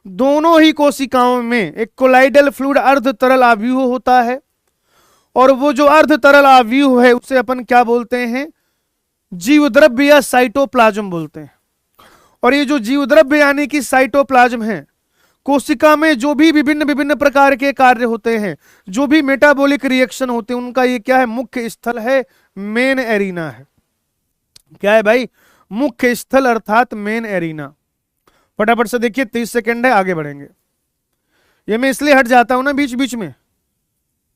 दोनों ही कोशिकाओं में एक कोलाइडल फ्लूइड अर्ध तरल आव्यूह होता है। और वो जो अर्ध तरल आव्यूह है उसे अपन क्या बोलते हैं, जीवद्रव्य या साइटोप्लाज्म बोलते हैं। और ये जो जीवद्रव्य यानी कि साइटोप्लाज्म है, कोशिका में जो भी विभिन्न विभिन्न प्रकार के कार्य होते हैं, जो भी मेटाबॉलिक रिएक्शन होते हैं, उनका ये क्या है, मुख्य स्थल है, मेन एरिना है। क्या है भाई, मुख्य स्थल अर्थात मेन एरिना। फटाफट से देखिए, 30 सेकंड है, आगे बढ़ेंगे। ये मैं इसलिए हट जाता हूं ना बीच बीच में,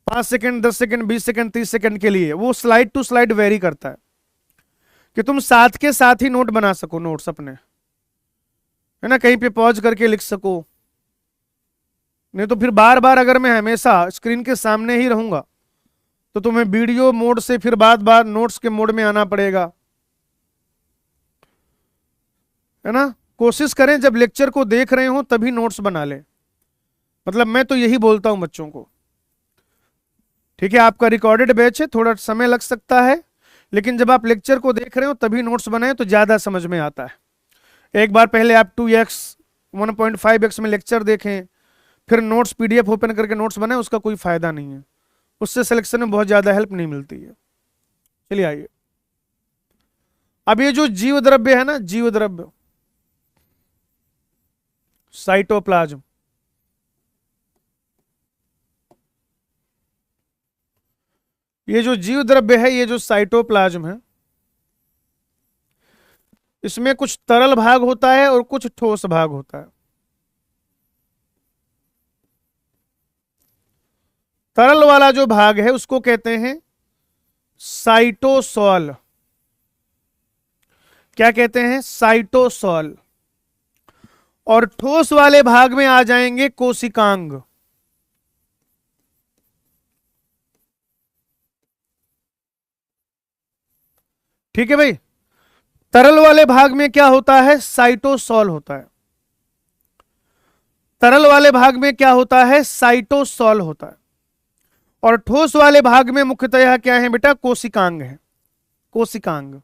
5 सेकंड, 10 सेकंड, 20 सेकंड, 30 सेकंड के लिए, वो स्लाइड टू स्लाइड वेरी करता है कि तुम साथ के साथ ही नोट बना सको, नोट्स अपने, है ना, कहीं पे पॉज करके लिख सको। नहीं तो फिर बार बार अगर मैं हमेशा स्क्रीन के सामने ही रहूंगा तो तुम्हें वीडियो मोड से फिर बार बार नोट्स के मोड में आना पड़ेगा, है ना। कोशिश करें जब लेक्चर को देख रहे हो तभी नोट्स बना लें, मतलब मैं तो यही बोलता हूं बच्चों को। ठीक है, आपका रिकॉर्डेड बैच है, थोड़ा समय लग सकता है, लेकिन जब आप लेक्चर को देख रहे हो तभी नोट्स बनाएं तो ज्यादा समझ में आता है। एक बार पहले आप 2x 1.5x में लेक्चर देखें, फिर नोट्स पीडीएफ ओपन करके नोट्स बनाएं, उसका कोई फायदा नहीं है, उससे सिलेक्शन में बहुत ज्यादा हेल्प नहीं मिलती है। चलिए आइए, अब ये जो जीव द्रव्य है ना, जीव द्रव्य साइटोप्लाज्म, ये जो जीव द्रव्य है, ये जो साइटोप्लाज्म है, इसमें कुछ तरल भाग होता है और कुछ ठोस भाग होता है। तरल वाला जो भाग है उसको कहते हैं साइटोसॉल। क्या कहते हैं? साइटोसॉल। और ठोस वाले भाग में आ जाएंगे कोशिकांग। ठीक है भाई, तरल वाले भाग में क्या होता है? साइटोसॉल होता है। तरल वाले भाग में क्या होता है? साइटोसॉल होता है। और ठोस वाले भाग में मुख्यतः क्या है बेटा? कोशिकांग है, कोशिकांग।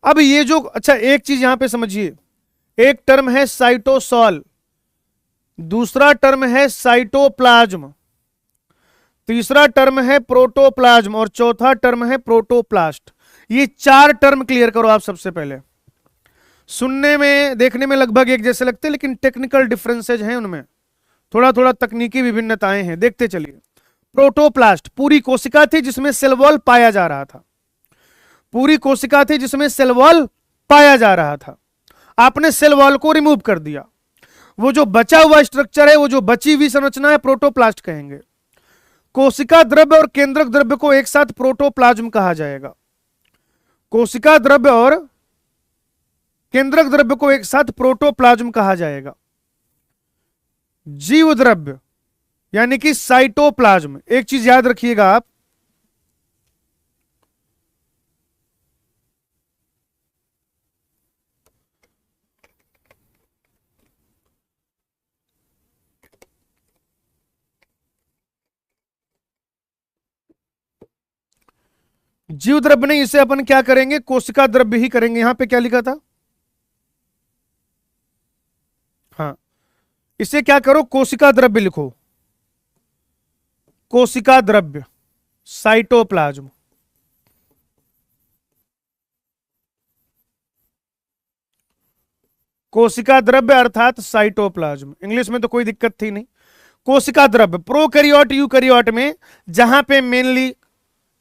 अब ये जो, अच्छा एक चीज यहां पे समझिए, एक टर्म है साइटोसॉल, दूसरा टर्म है साइटोप्लाज्म, तीसरा टर्म है प्रोटोप्लाज्म और चौथा टर्म है प्रोटोप्लास्ट। ये चार टर्म क्लियर करो आप सबसे पहले। सुनने में देखने में लगभग एक जैसे लगते हैं, लेकिन टेक्निकल डिफरेंसेज हैं उनमें, थोड़ा थोड़ा तकनीकी विभिन्नताएं हैं, देखते चलिए। प्रोटोप्लास्ट पूरी कोशिका थी जिसमें सेल वॉल पाया जा रहा था, पूरी कोशिका थी जिसमें सेल वॉल पाया जा रहा था। आपने सेल वॉल को रिमूव कर दिया, वो जो बचा हुआ स्ट्रक्चर है, वो जो बची हुई संरचना है, प्रोटोप्लास्ट कहेंगे। कोशिका द्रव्य और केंद्रक द्रव्य को एक साथ प्रोटोप्लाज्म कहा जाएगा। कोशिका द्रव्य और केंद्रक द्रव्य को एक साथ प्रोटोप्लाज्म कहा जाएगा। जीव द्रव्य यानी कि साइटोप्लाज्म, एक चीज याद रखिएगा आप, जीव द्रव्य नहीं, इसे अपन क्या करेंगे? कोशिका द्रव्य ही करेंगे। यहां पे क्या लिखा था? हाँ, इसे क्या करो? कोशिका द्रव्य लिखो, कोशिका द्रव्य साइटोप्लाज्म। कोशिका द्रव्य अर्थात साइटोप्लाज्म, इंग्लिश में तो कोई दिक्कत थी नहीं। कोशिका द्रव्य, प्रोकैरियोट यूकैरियोट में जहां पे मेनली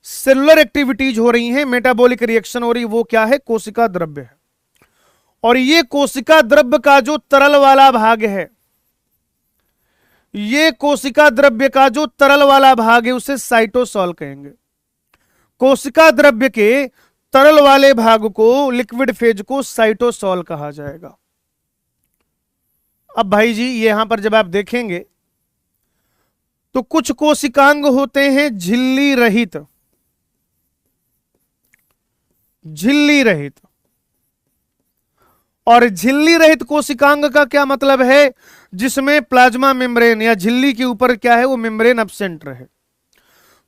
सेलुलर एक्टिविटीज हो रही हैं, मेटाबॉलिक रिएक्शन हो रही, वो क्या है? कोशिका द्रव्य है। और ये कोशिका द्रव्य का जो तरल वाला भाग है, ये कोशिका द्रव्य का जो तरल वाला भाग है उसे साइटोसॉल कहेंगे। कोशिका द्रव्य के तरल वाले भाग को, लिक्विड फेज को साइटोसॉल कहा जाएगा। अब भाई जी यहां पर जब आप देखेंगे तो कुछ कोशिकांग होते हैं झिल्ली रहित, झिल्ली रहित। और झिल्ली रहित कोशिकांग का क्या मतलब है? जिसमें प्लाज्मा मेम्ब्रेन या झिल्ली के ऊपर क्या है? वो मेम्ब्रेन एब्सेंट रहे।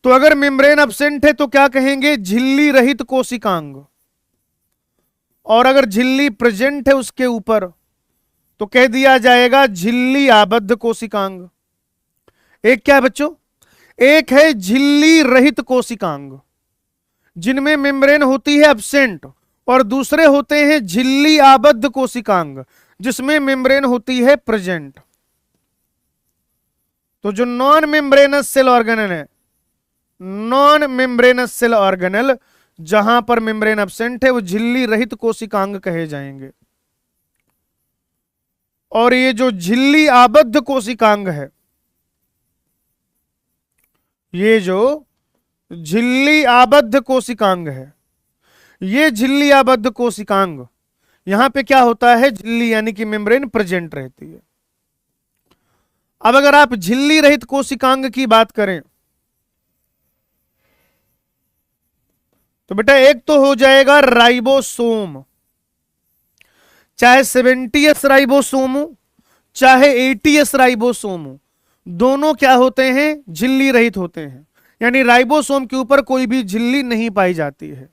तो अगर मेम्ब्रेन एब्सेंट है तो क्या कहेंगे? झिल्ली रहित कोशिकांग। और अगर झिल्ली प्रेजेंट है उसके ऊपर तो कह दिया जाएगा झिल्ली आबद्ध कोशिकांग। एक क्या है बच्चों? एक है झिल्ली रहित कोशिकांग जिनमें मेम्ब्रेन होती है एब्सेंट, और दूसरे होते हैं झिल्ली आबद्ध कोशिकांग जिसमें मेम्ब्रेन होती है प्रेजेंट। तो जो नॉन मेम्ब्रेनस सेल ऑर्गेनल है, नॉन मेम्ब्रेनस सेल ऑर्गेनल जहां पर मेम्ब्रेन एब्सेंट है, वो झिल्ली रहित कोशिकांग कहे जाएंगे। और ये जो झिल्ली आबद्ध कोशिकांग है, ये जो झिल्ली आबद्ध कोशिकांग है, ये झिल्ली आबद्ध कोशिकांग यहां पे क्या होता है, झिल्ली यानी कि मेम्ब्रेन प्रेजेंट रहती है। अब अगर आप झिल्ली रहित कोशिकांग की बात करें तो बेटा एक तो हो जाएगा राइबोसोम, चाहे 70s राइबोसोम हो चाहे 80s राइबोसोम हो, दोनों क्या होते हैं, झिल्ली रहित होते हैं। यानी राइबोसोम के ऊपर कोई भी झिल्ली नहीं पाई जाती है।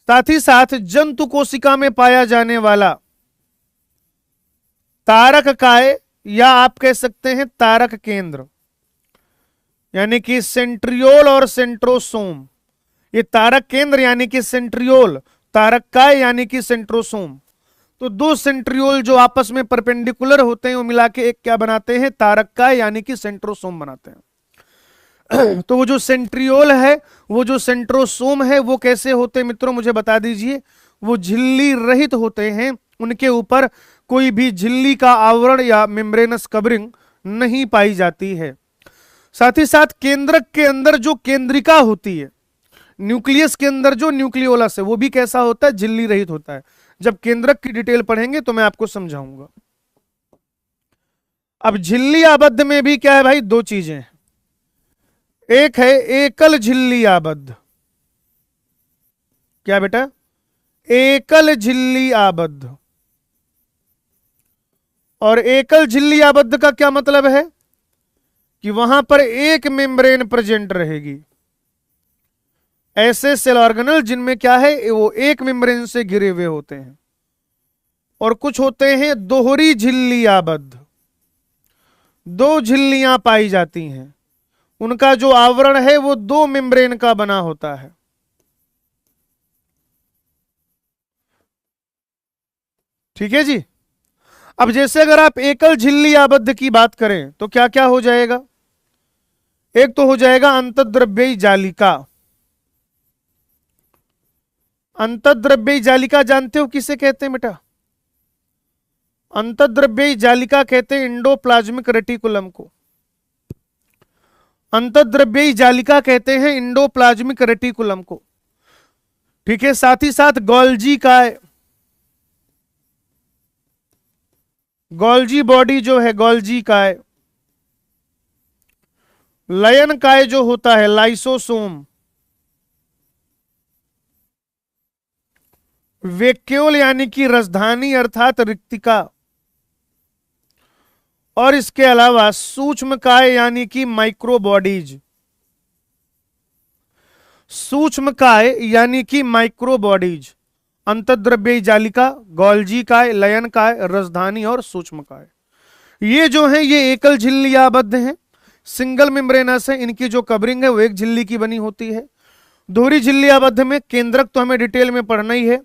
साथ ही साथ जंतु कोशिका में पाया जाने वाला तारक काय, या आप कह सकते हैं तारक केंद्र, यानी कि सेंट्रियोल और सेंट्रोसोम, ये तारक केंद्र यानी कि सेंट्रियोल, तारक काय यानी कि सेंट्रोसोम, तो दो सेंट्रियोल जो आपस में परपेंडिकुलर होते हैं वो मिला के एक क्या बनाते हैं, तारक काय यानी कि सेंट्रोसोम बनाते हैं। तो वो जो सेंट्रियोल है, वो जो सेंट्रोसोम है, वो कैसे होते हैं मित्रों, मुझे बता दीजिए। वो झिल्ली रहित होते हैं, उनके ऊपर कोई भी झिल्ली का आवरण या मेम्ब्रेनस कवरिंग नहीं पाई जाती है। साथ ही साथ केंद्रक के अंदर जो केंद्रिका होती है, न्यूक्लियस के अंदर जो न्यूक्लियोलस है, वो भी कैसा होता है, झिल्ली रहित होता है। जब केंद्रक की डिटेल पढ़ेंगे तो मैं आपको समझाऊंगा। अब झिल्ली आबद्ध में भी क्या है भाई, दो चीजें हैं। एक है एकल झिल्ली आबद्ध, क्या बेटा, एकल झिल्ली आबद्ध। और एकल झिल्ली आबद्ध का क्या मतलब है कि वहां पर एक मेम्ब्रेन प्रेजेंट रहेगी। ऐसे सेल ऑर्गेनल जिनमें क्या है, वो एक मेम्ब्रेन से घिरे हुए होते हैं। और कुछ होते हैं दोहरी झिल्ली आबद्ध, दो झिल्लियां पाई जाती हैं, उनका जो आवरण है वो दो मेम्ब्रेन का बना होता है। ठीक है जी। अब जैसे अगर आप एकल झिल्ली आबद्ध की बात करें तो क्या क्या हो जाएगा, एक तो हो जाएगा अंतःद्रव्यी जालिका। अंतःद्रव्यी जालिका जानते हो किसे कहते हैं बेटा, अंतःद्रव्यी जालिका कहते हैं इंडोप्लाज्मिक रेटिकुलम को। अंतःद्रव्यी जालिका कहते हैं इंडोप्लाज्मिक रेटिकुलम को। ठीक है, साथ ही साथ गोल्जी काय, गोल्जी बॉडी जो है गोल्जी काय, लयन काय जो होता है लाइसोसोम, वेक्यूल यानी कि राजधानी अर्थात रिक्तिका, और इसके अलावा सूक्ष्म काय यानी कि माइक्रो बॉडीज, सूक्ष्म काय यानी कि माइक्रो बॉडीज, अंतःद्रव्यी जालिका, गोल्जी काय, लयन काय, राजधानी और सूक्ष्म काय, ये जो है ये एकल झिल्ली आबद्ध है, सिंगल मेम्ब्रेनस है। इनकी जो कवरिंग है वो एक झिल्ली की बनी होती है। दोहरी झिल्ली आबद्ध में केंद्रक तो हमें डिटेल में पढ़ना ही है।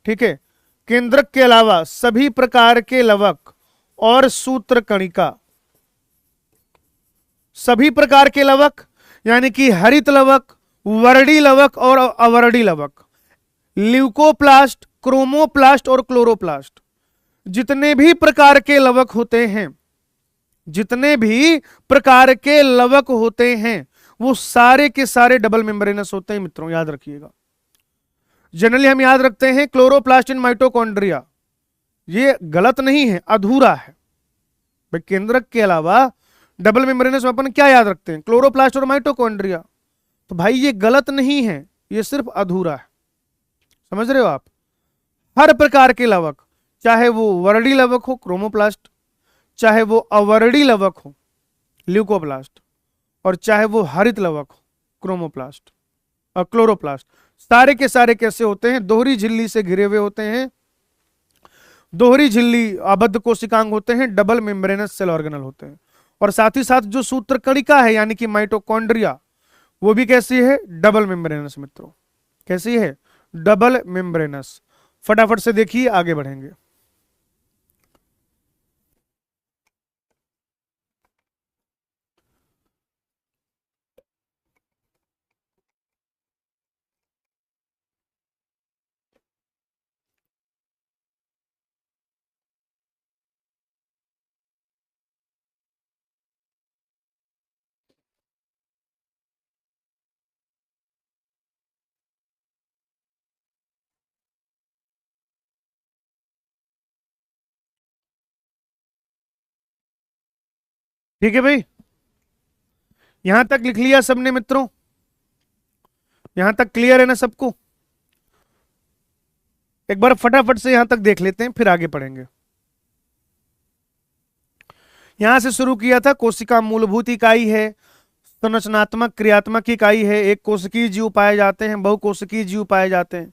ठीक है, केंद्रक के अलावा सभी प्रकार के लवक और सूत्र कणिका, सभी प्रकार के लवक यानी कि हरित लवक, वर्डी लवक और अवर्डी लवक, ल्यूकोप्लास्ट, क्रोमोप्लास्ट और क्लोरोप्लास्ट, जितने भी प्रकार के लवक होते हैं, जितने भी प्रकार के लवक होते हैं वो सारे के सारे डबल मेम्ब्रेनस होते हैं मित्रों, याद रखिएगा। जनरली हम याद रखते हैं क्लोरोप्लास्ट इन माइटोकॉन्ड्रिया, ये गलत नहीं है, अधूरा है भाई। केंद्रक के अलावा डबल मेम्ब्रेनस में अपन क्या याद रखते हैं, क्लोरोप्लास्ट और माइटोकॉन्ड्रिया, तो भाई ये गलत नहीं है, ये सिर्फ अधूरा है। समझ रहे हो आप, हर प्रकार के लवक, चाहे वो वर्डी लवक हो क्रोमोप्लास्ट, चाहे वो अवर्डी लवक हो ल्यूकोप्लास्ट, और चाहे वो हरित लवक हो क्रोमोप्लास्ट और क्लोरोप्लास्ट, सारे के सारे कैसे होते हैं, दोहरी झिल्ली से घिरे हुए होते हैं, दोहरी झिल्ली आबद्ध कोशिकांग होते हैं, डबल मेम्ब्रेनस सेल ऑर्गेनल होते हैं। और साथ ही साथ जो सूत्र कणिका है यानी कि माइटोकॉन्ड्रिया, वो भी कैसी है, डबल मेम्ब्रेनस मित्रों, कैसी है, डबल मेम्ब्रेनस। फटाफट से देखिए, आगे बढ़ेंगे। ठीक है भाई, यहां तक लिख लिया सबने मित्रों? यहां तक क्लियर है ना सबको? एक बार फटाफट से यहां तक देख लेते हैं, फिर आगे पढ़ेंगे। यहां से शुरू किया था, कोशिका मूलभूत इकाई है, संरचनात्मक क्रियात्मक इकाई है, एक कोशिकीय जीव पाए जाते हैं, बहुकोशिकीय जीव पाए जाते हैं।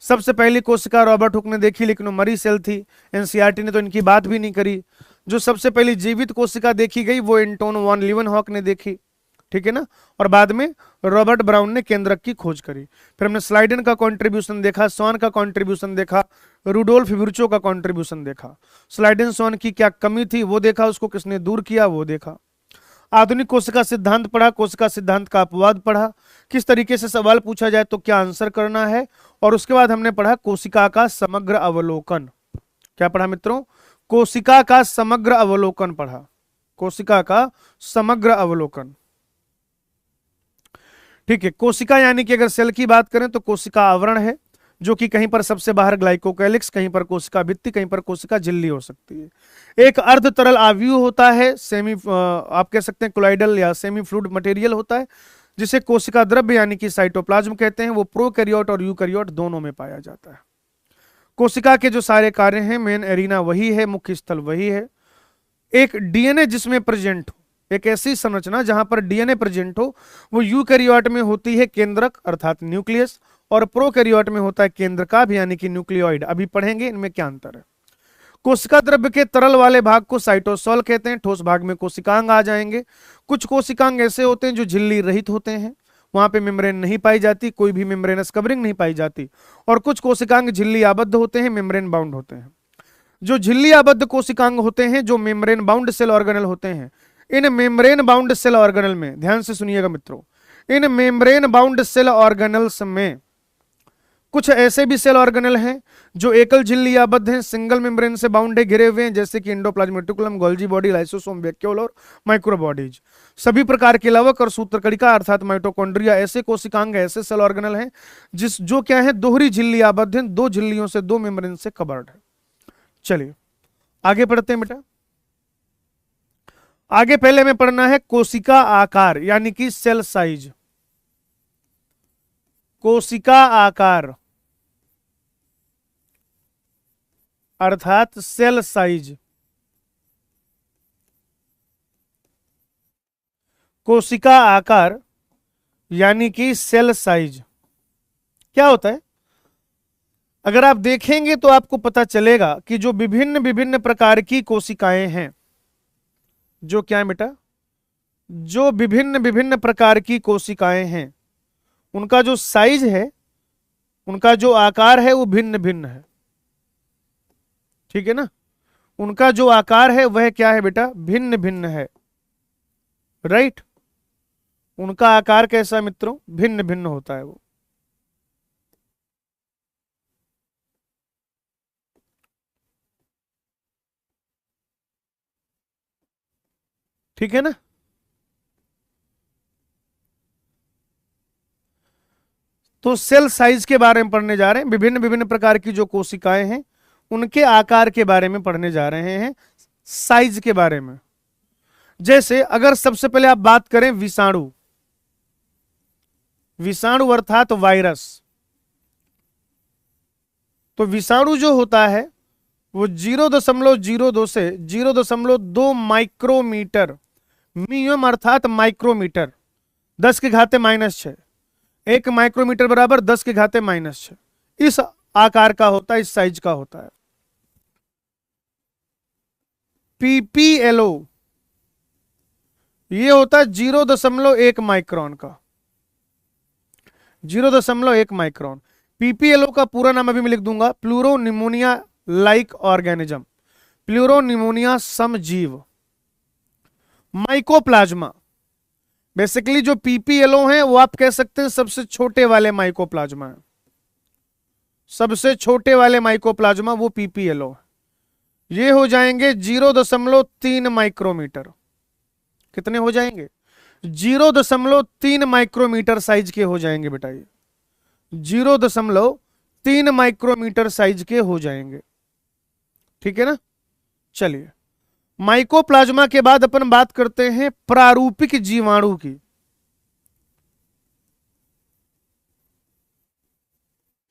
सबसे पहली कोशिका रॉबर्ट हुक ने देखी, लेकिन वो मरी सेल थी, एनसीईआरटी ने तो इनकी बात भी नहीं करी। जो सबसे पहली जीवित कोशिका देखी गई वो एंटोन वॉन लीवनहॉक ने देखी, ठीक है ना। और बाद में रॉबर्ट ब्राउन ने केंद्रक की खोज करी। फिर हमने स्लाइडन का कंट्रीब्यूशन देखा, स्वान का कंट्रीब्यूशन देखा, रुडोल्फ विर्चो का कंट्रीब्यूशन देखा। स्लाइडन स्वान की क्या कमी थी वो देखा, उसको किसने दूर किया वो देखा। आधुनिक कोशिका सिद्धांत पढ़ा, कोशिका सिद्धांत का अपवाद पढ़ा, किस तरीके से सवाल पूछा जाए तो क्या आंसर करना है। और उसके बाद हमने पढ़ा कोशिका का समग्र अवलोकन। क्या पढ़ा मित्रों? कोशिका का समग्र अवलोकन पढ़ा, कोशिका का समग्र अवलोकन। ठीक है, कोशिका यानी कि अगर सेल की बात करें तो कोशिका आवरण है, जो कि कहीं पर सबसे बाहर ग्लाइकोकैलिक्स, कहीं पर कोशिका भित्ति, कहीं पर कोशिका झिल्ली हो सकती है। एक अर्ध तरल आव्यूह होता है, आप कह सकते हैं कोलाइडल या सेमी फ्लूइड मटेरियल होता है, जिसे कोशिका द्रव्य यानी कि साइटोप्लाज्म कहते हैं। वो प्रोकैरियोट और यूकैरियोट दोनों में पाया जाता है। कोशिका के जो सारे कार्य हैं, मेन एरिना वही है, मुख्य स्थल वही है। एक डीएनए जिसमें प्रेजेंट हो, एक ऐसी संरचना जहां पर डीएनए प्रेजेंट हो, वो यूकैरियोट में होती है केंद्रक अर्थात न्यूक्लियस, और प्रोकैरियोट में होता है केंद्रकाभ यानी कि न्यूक्लियोइड। अभी पढ़ेंगे इनमें क्या अंतर है। कोशिका द्रव्य के तरल वाले भाग को साइटोसोल कहते हैं, ठोस भाग में कोशिकांग आ जाएंगे। कुछ कोशिकांग ऐसे होते हैं जो झिल्ली रहित होते हैं, वहां पे मेम्ब्रेन नहीं पाई जाती, कोई भी मेम्ब्रेनस कवरिंग नहीं पाई जाती। और कुछ कोशिकांग झिल्ली आबद्ध होते हैं, मेम्ब्रेन बाउंड होते हैं। जो झिल्ली आबद्ध कोशिकांग होते हैं, जो मेम्ब्रेन बाउंड सेल ऑर्गेनल होते हैं, इन मेम्ब्रेन बाउंड सेल ऑर्गेनल में ध्यान से सुनिएगा मित्रों, इन मेम्ब्रेन बाउंड सेल ऑर्गेनल्स में कुछ ऐसे भी सेल ऑर्गेनल हैं जो एकल झिल्ली आबद्ध हैं, सिंगल मेम्ब्रेन से बाउंड है, घिरे हुए हैं, जैसे कि endoplasm reticulum, Golgi body, lysosome, vacuole और माइक्रोबॉडीज। सभी प्रकार के लवक और सूत्रकणिका अर्थात माइटोकॉन्ड्रिया ऐसे कोशिकांग, ऐसे सेल ऑर्गेनल हैं जो क्या है, दोहरी झिल्ली आबद्ध हैं, दो झिल्लियों से, दो मेम्ब्रेन से कवर्ड है। चलिए आगे पढ़ते हैं बेटा। आगे पहले में पढ़ना है कोशिका आकार यानी कि सेल साइज। कोशिका आकार अर्थात सेल साइज। कोशिका आकार यानी कि सेल साइज क्या होता है? अगर आप देखेंगे तो आपको पता चलेगा कि जो विभिन्न विभिन्न प्रकार की कोशिकाएं हैं, जो क्या है बेटा, जो विभिन्न विभिन्न प्रकार की कोशिकाएं हैं, उनका जो साइज है, उनका जो आकार है वो भिन्न भिन्न है। ठीक है ना, उनका जो आकार है वह क्या है बेटा, भिन्न भिन्न है। राइट, उनका आकार कैसा मित्रों, भिन्न भिन्न होता है वो। ठीक है ना। तो सेल साइज के बारे में पढ़ने जा रहे हैं, विभिन्न विभिन्न प्रकार की जो कोशिकाएं हैं उनके आकार के बारे में पढ़ने जा रहे हैं, साइज के बारे में। जैसे अगर सबसे पहले आप बात करें विषाणु, विषाणु अर्थात वायरस, तो विषाणु जो होता है वो 0.02 से 0.2 माइक्रोमीटर, मियम अर्थात माइक्रोमीटर, 10 के घाते -6, 1 माइक्रोमीटर बराबर 10 के घाते -6, इस आकार का होता है, इस साइज का होता है। पीपीएलओ ये होता है 0.1 माइक्रोन का, 0.1 माइक्रोन। पीपीएलओ का पूरा नाम अभी मैं लिख दूंगा, प्लूरोनिमोनिया लाइक ऑर्गेनिज्म, प्लूरोनिमोनिया समजीव। माइकोप्लाज्मा, बेसिकली जो पीपीएलओ है वो आप कह सकते हैं सबसे छोटे वाले माइकोप्लाज्मा है, सबसे छोटे वाले माइकोप्लाज्मा वो पीपीएलओ है। ये हो जाएंगे 0.3 माइक्रोमीटर। कितने हो जाएंगे? 0.3 माइक्रोमीटर साइज के हो जाएंगे बेटा, ये 0.3 माइक्रोमीटर साइज के हो जाएंगे। ठीक है ना। चलिए माइकोप्लाज्मा के बाद अपन बात करते हैं प्रारूपिक जीवाणु की।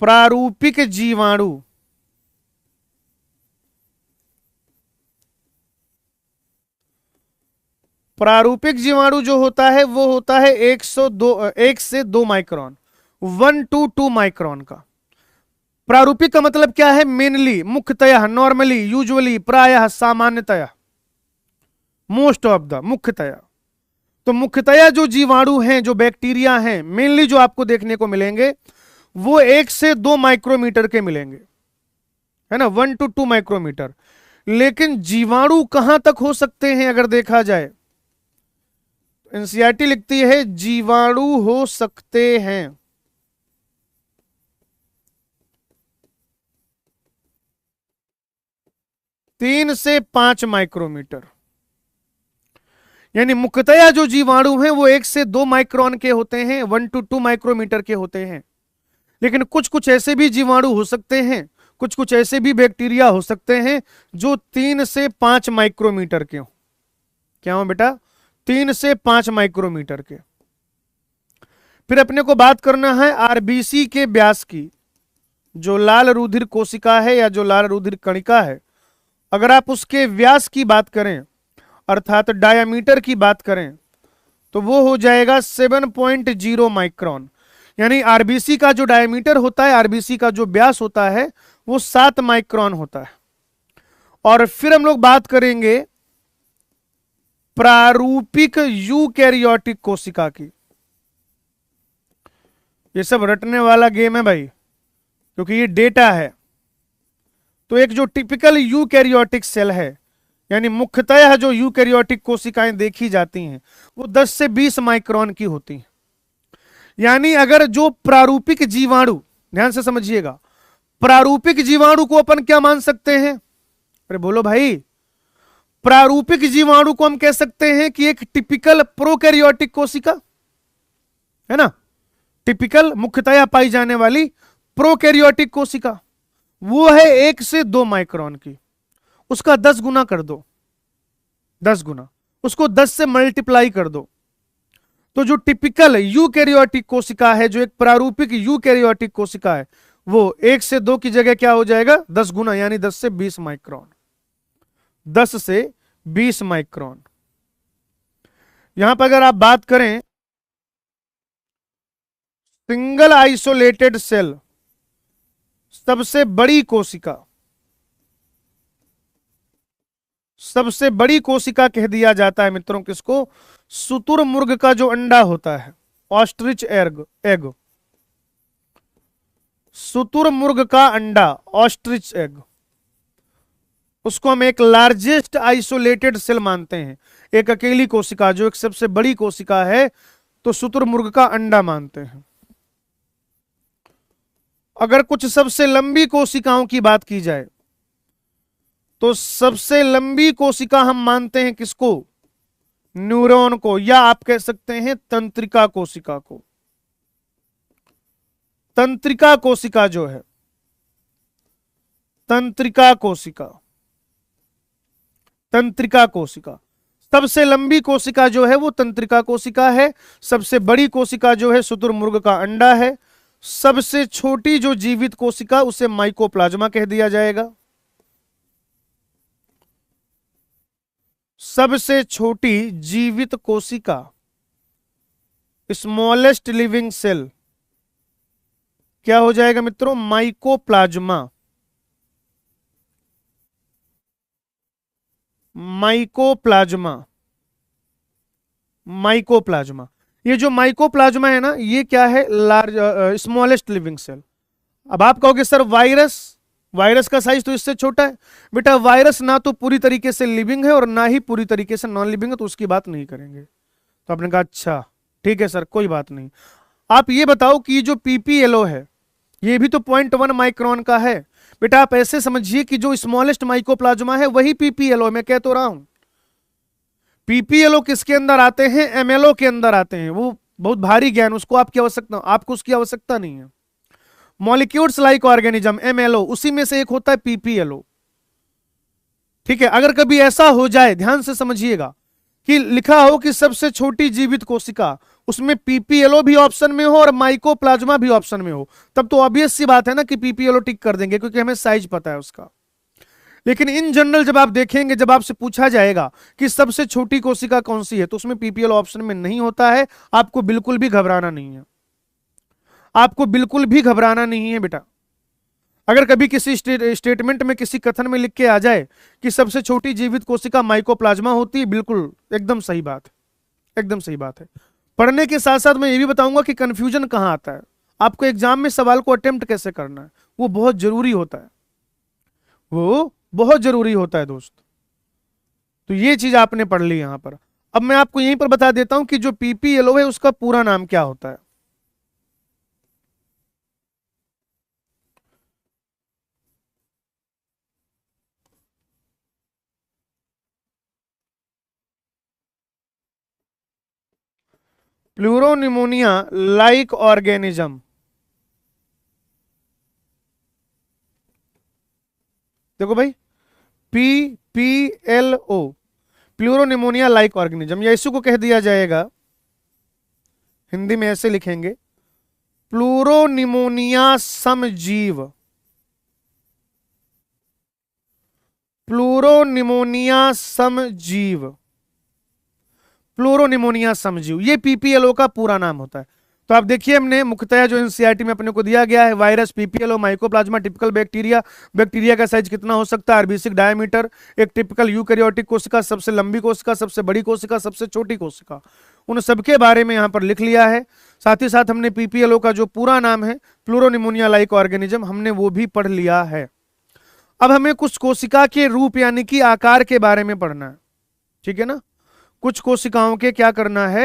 प्रारूपिक जीवाणु, प्रारूपिक जीवाणु जो होता है वो होता है 1 से 2 माइक्रोन, 1 to 2 माइक्रोन का। प्रारूपिक का मतलब क्या है? मेनली, मुख्यतया, नॉर्मली, यूजुअली, प्रायः, सामान्यतया, मोस्ट ऑफ द, मुख्यतया। तो मुख्यतया जो जीवाणु हैं, जो बैक्टीरिया हैं, मेनली जो आपको देखने को मिलेंगे वो 1 से 2 माइक्रोमीटर के मिलेंगे, है ना, 1 to 2 माइक्रोमीटर। लेकिन जीवाणु कहां तक हो सकते हैं अगर देखा जाए? एनसीईआरटी लिखती है जीवाणु हो सकते हैं 3 से 5 माइक्रोमीटर। यानी मुख्यतया जो जीवाणु हैं वो 1 से 2 माइक्रोन के होते हैं, 1 to 2 माइक्रोमीटर के होते हैं। लेकिन कुछ कुछ ऐसे भी जीवाणु हो सकते हैं, कुछ कुछ ऐसे भी बैक्टीरिया हो सकते हैं जो 3 से 5 माइक्रोमीटर के हो। क्या हो बेटा? 3 से 5 माइक्रोमीटर के। फिर अपने को बात करना है आरबीसी के व्यास की। जो लाल रुधिर कोशिका है या जो लाल रुधिर कणिका है, अगर आप उसके व्यास की बात करें अर्थात डायामीटर की बात करें तो वो हो जाएगा 7.0 माइक्रोन। यानी आरबीसी का जो डायमीटर होता है, आरबीसी का जो व्यास होता है वो 7 माइक्रोन होता है। और फिर हम लोग बात करेंगे प्रारूपिक यूकैरियोटिक कोशिका की। ये सब रटने वाला गेम है भाई, क्योंकि ये डेटा है। तो एक जो टिपिकल यूकैरियोटिक सेल है, यानी मुख्यतः जो यूकैरियोटिक कोशिकाएं देखी जाती हैं वो 10 से 20 माइक्रोन की होती हैं। यानी अगर जो प्रारूपिक जीवाणु, ध्यान से समझिएगा, प्रारूपिक जीवाणु को अपन क्या मान सकते हैं? अरे बोलो भाई, प्रारूपिक जीवाणु को हम कह सकते हैं कि एक टिपिकल प्रोकैरियोटिक कोशिका है ना, टिपिकल मुख्यतया पाई जाने वाली प्रोकैरियोटिक कोशिका, वो है 1 से 2 माइक्रोन की। उसका 10 गुना कर दो, 10 गुना, उसको 10 से मल्टीप्लाई कर दो। तो जो टिपिकल यूकैरियोटिक कोशिका है, जो एक प्रारूपिक यूकैरियोटिक कोशिका है, वो 1 से 2 की जगह क्या हो जाएगा? 10 गुना, यानी 10 से 20 माइक्रोन, 10 से 20 माइक्रोन। यहां पर अगर आप बात करें सिंगल आइसोलेटेड सेल, सबसे बड़ी कोशिका, सबसे बड़ी कोशिका कह दिया जाता है मित्रों किसको? शुतुरमुर्ग का जो अंडा होता है, ऑस्ट्रिच एग, शुतुरमुर्ग का अंडा, ऑस्ट्रिच एग, उसको हम एक लार्जेस्ट आइसोलेटेड सेल मानते हैं। एक अकेली कोशिका जो एक सबसे बड़ी कोशिका है, तो शुतुरमुर्ग का अंडा मानते हैं। अगर कुछ सबसे लंबी कोशिकाओं की बात की जाए तो सबसे लंबी कोशिका हम मानते हैं किसको? न्यूरॉन को, या आप कह सकते हैं तंत्रिका कोशिका को। तंत्रिका कोशिका जो है, तंत्रिका कोशिका, तंत्रिका कोशिका, सबसे लंबी कोशिका जो है वो तंत्रिका कोशिका है। सबसे बड़ी कोशिका जो है शुतुरमुर्ग का अंडा है। सबसे छोटी जो जीवित कोशिका, उसे माइकोप्लाज्मा कह दिया जाएगा। सबसे छोटी जीवित कोशिका, स्मॉलेस्ट लिविंग सेल, क्या हो जाएगा मित्रों? माइकोप्लाज्मा। Mycoplasma, mycoplasma. ये जो माइकोप्लाज्मा है ना, ये क्या है? Large, smallest living cell. अब आप कहोगे सर वायरस, वायरस का साइज तो इससे छोटा है। बेटा वायरस ना तो पूरी तरीके से लिविंग है और ना ही पूरी तरीके से नॉन लिविंग है, तो उसकी बात नहीं करेंगे। तो आपने कहा अच्छा ठीक है सर, कोई बात नहीं। आप ये बताओ कि जो पीपीएलओ है ये भी तो 0.1 माइक्रोन का है। बेटा आप ऐसे समझिए कि जो स्मॉलेस्ट माइकोप्लाज्मा है वही पीपीएलओ, मैं कह तो रहा हूं। पीपीएलओ किसके अंदर आते हैं? एमएलओ के अंदर आते हैं। वो बहुत भारी ज्ञान, उसको आपकी आवश्यकता, आपको उसकी आवश्यकता नहीं है। मॉलिक्यूल्स लाइक ऑर्गेनिज्म, एमएलओ, उसी में से एक होता है पीपीएलओ। ठीक है, अगर कभी ऐसा हो जाए, ध्यान से समझिएगा, कि लिखा हो कि सबसे छोटी जीवित कोशिका, उसमें पीपीएलओ भी ऑप्शन में हो और माइकोप्लाज्मा भी ऑप्शन में हो, तब तो ऑब्वियस सी बात है ना कि पीपीएलओ टिक कर देंगे, क्योंकि हमें साइज पता है उसका। लेकिन इन जनरल जब आप देखेंगे, जब आपसे पूछा जाएगा कि सबसे छोटी कोशिका कौन सी है, तो उसमें पीपीएल ऑप्शन में नहीं होता है। आपको बिल्कुल भी घबराना नहीं है, आपको बिल्कुल भी घबराना नहीं है बेटा। अगर कभी किसी स्टेटमेंट में, किसी कथन में लिख के आ जाए कि सबसे छोटी जीवित कोशिका माइकोप्लाज्मा होती है, बिल्कुल एकदम सही बात है, एकदम सही बात है। पढ़ने के साथ साथ मैं ये भी बताऊंगा कि कंफ्यूजन कहां आता है, आपको एग्जाम में सवाल को अटेम्प्ट कैसे करना है, वो बहुत जरूरी होता है, वो बहुत जरूरी होता है दोस्त। तो ये चीज आपने पढ़ ली यहां पर। अब मैं आपको यहीं पर बता देता हूं कि जो पीपीएलओ है उसका पूरा नाम क्या होता है। Pleuropneumonia like organism. देखो भाई, पीपीएलओ, प्लूरोनिमोनिया लाइक ऑर्गेनिज्म, या इसी को कह दिया जाएगा, हिंदी में ऐसे लिखेंगे, प्लूरोनिमोनिया समजीव, प्लूरोनिमोनिया समजीव, प्लूरोनिमोनिया समजीव, ये पीपीएलओ का पूरा नाम होता है। तो आप देखिए, हमने मुख्यतः जो एनसीईआरटी में अपने को दिया गया है, virus, PPLO, mycoplasma, typical bacteria, bacteria का साइज कितना हो सकता है, आरबीसी डायमीटर, एक टिपिकल यूकैरियोटिक कोशिका, सबसे लंबी कोशिका, सबसे बड़ी कोशिका, सबसे छोटी कोशिका, उन सबके बारे में यहां पर लिख लिया है। साथ ही साथ हमने पीपीएलओ का जो पूरा नाम है, प्लूरोनिमोनिया लाइक ऑर्गेनिज्म, हमने वो भी पढ़ लिया है। अब हमें कुछ कोशिका के रूप यानी कि आकार के बारे में पढ़ना है, ठीक है ना। कुछ कोशिकाओं के क्या करना है,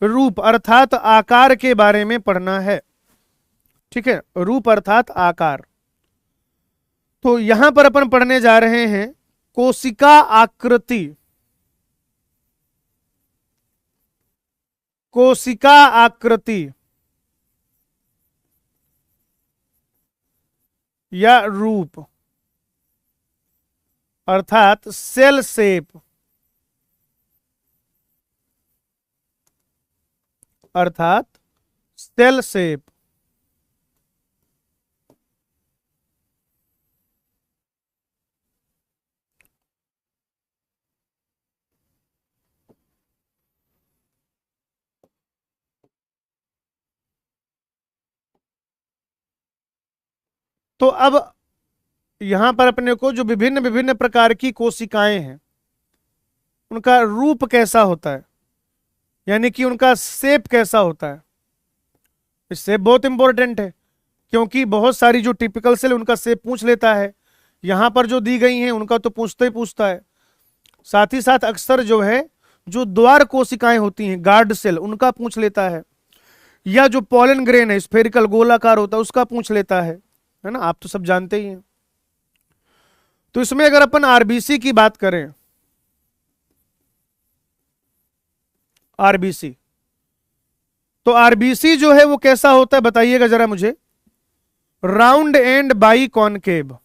रूप अर्थात आकार के बारे में पढ़ना है, ठीक है, रूप अर्थात आकार। तो यहां पर अपन पढ़ने जा रहे हैं कोशिका आकृति, कोशिका आकृति या रूप अर्थात सेल शेप, अर्थात सेल शेप। तो अब यहां पर अपने को जो विभिन्न विभिन्न प्रकार की कोशिकाएं हैं, उनका रूप कैसा होता है, यानी कि उनका शेप कैसा होता है। शेप बहुत इंपॉर्टेंट है, क्योंकि बहुत सारी जो टिपिकल सेल उनका शेप पूछ लेता है, यहां पर जो दी गई हैं उनका तो पूछता ही पूछता है। साथ ही साथ अक्सर जो है, जो द्वार कोशिकाएं होती हैं, गार्ड सेल, उनका पूछ लेता है, या जो पॉलन ग्रेन है, स्फेरिकल गोलाकार होता है, उसका पूछ लेता है ना, आप तो सब जानते ही हैं। तो इसमें अगर अपन आरबीसी की बात करें, आरबीसी, तो आरबीसी जो है वो कैसा होता है बताइएगा जरा मुझे। Round and by concave,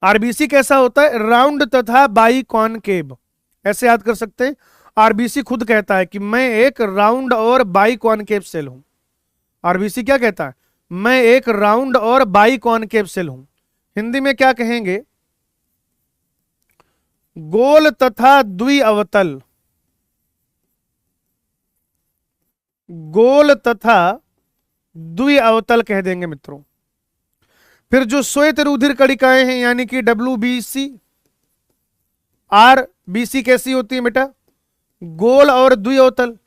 RBC कैसा होता है, राउंड तथा बाई कॉनकेव, ऐसे याद कर सकते हैं। आरबीसी खुद कहता है कि मैं एक राउंड और बाई कॉनकेव सेल हूं। आरबीसी क्या कहता है, मैं एक राउंड और बाई कॉनकेव सेल हूं। हिंदी में क्या कहेंगे, गोल तथा द्विअवतल, गोल तथा द्विअवतल कह देंगे मित्रों। फिर जो श्वेत रुधिर कणिकाएं हैं, यानी कि डब्ल्यूबीसी, आरबीसी कैसी होती है बेटा, गोल और द्विअवतल।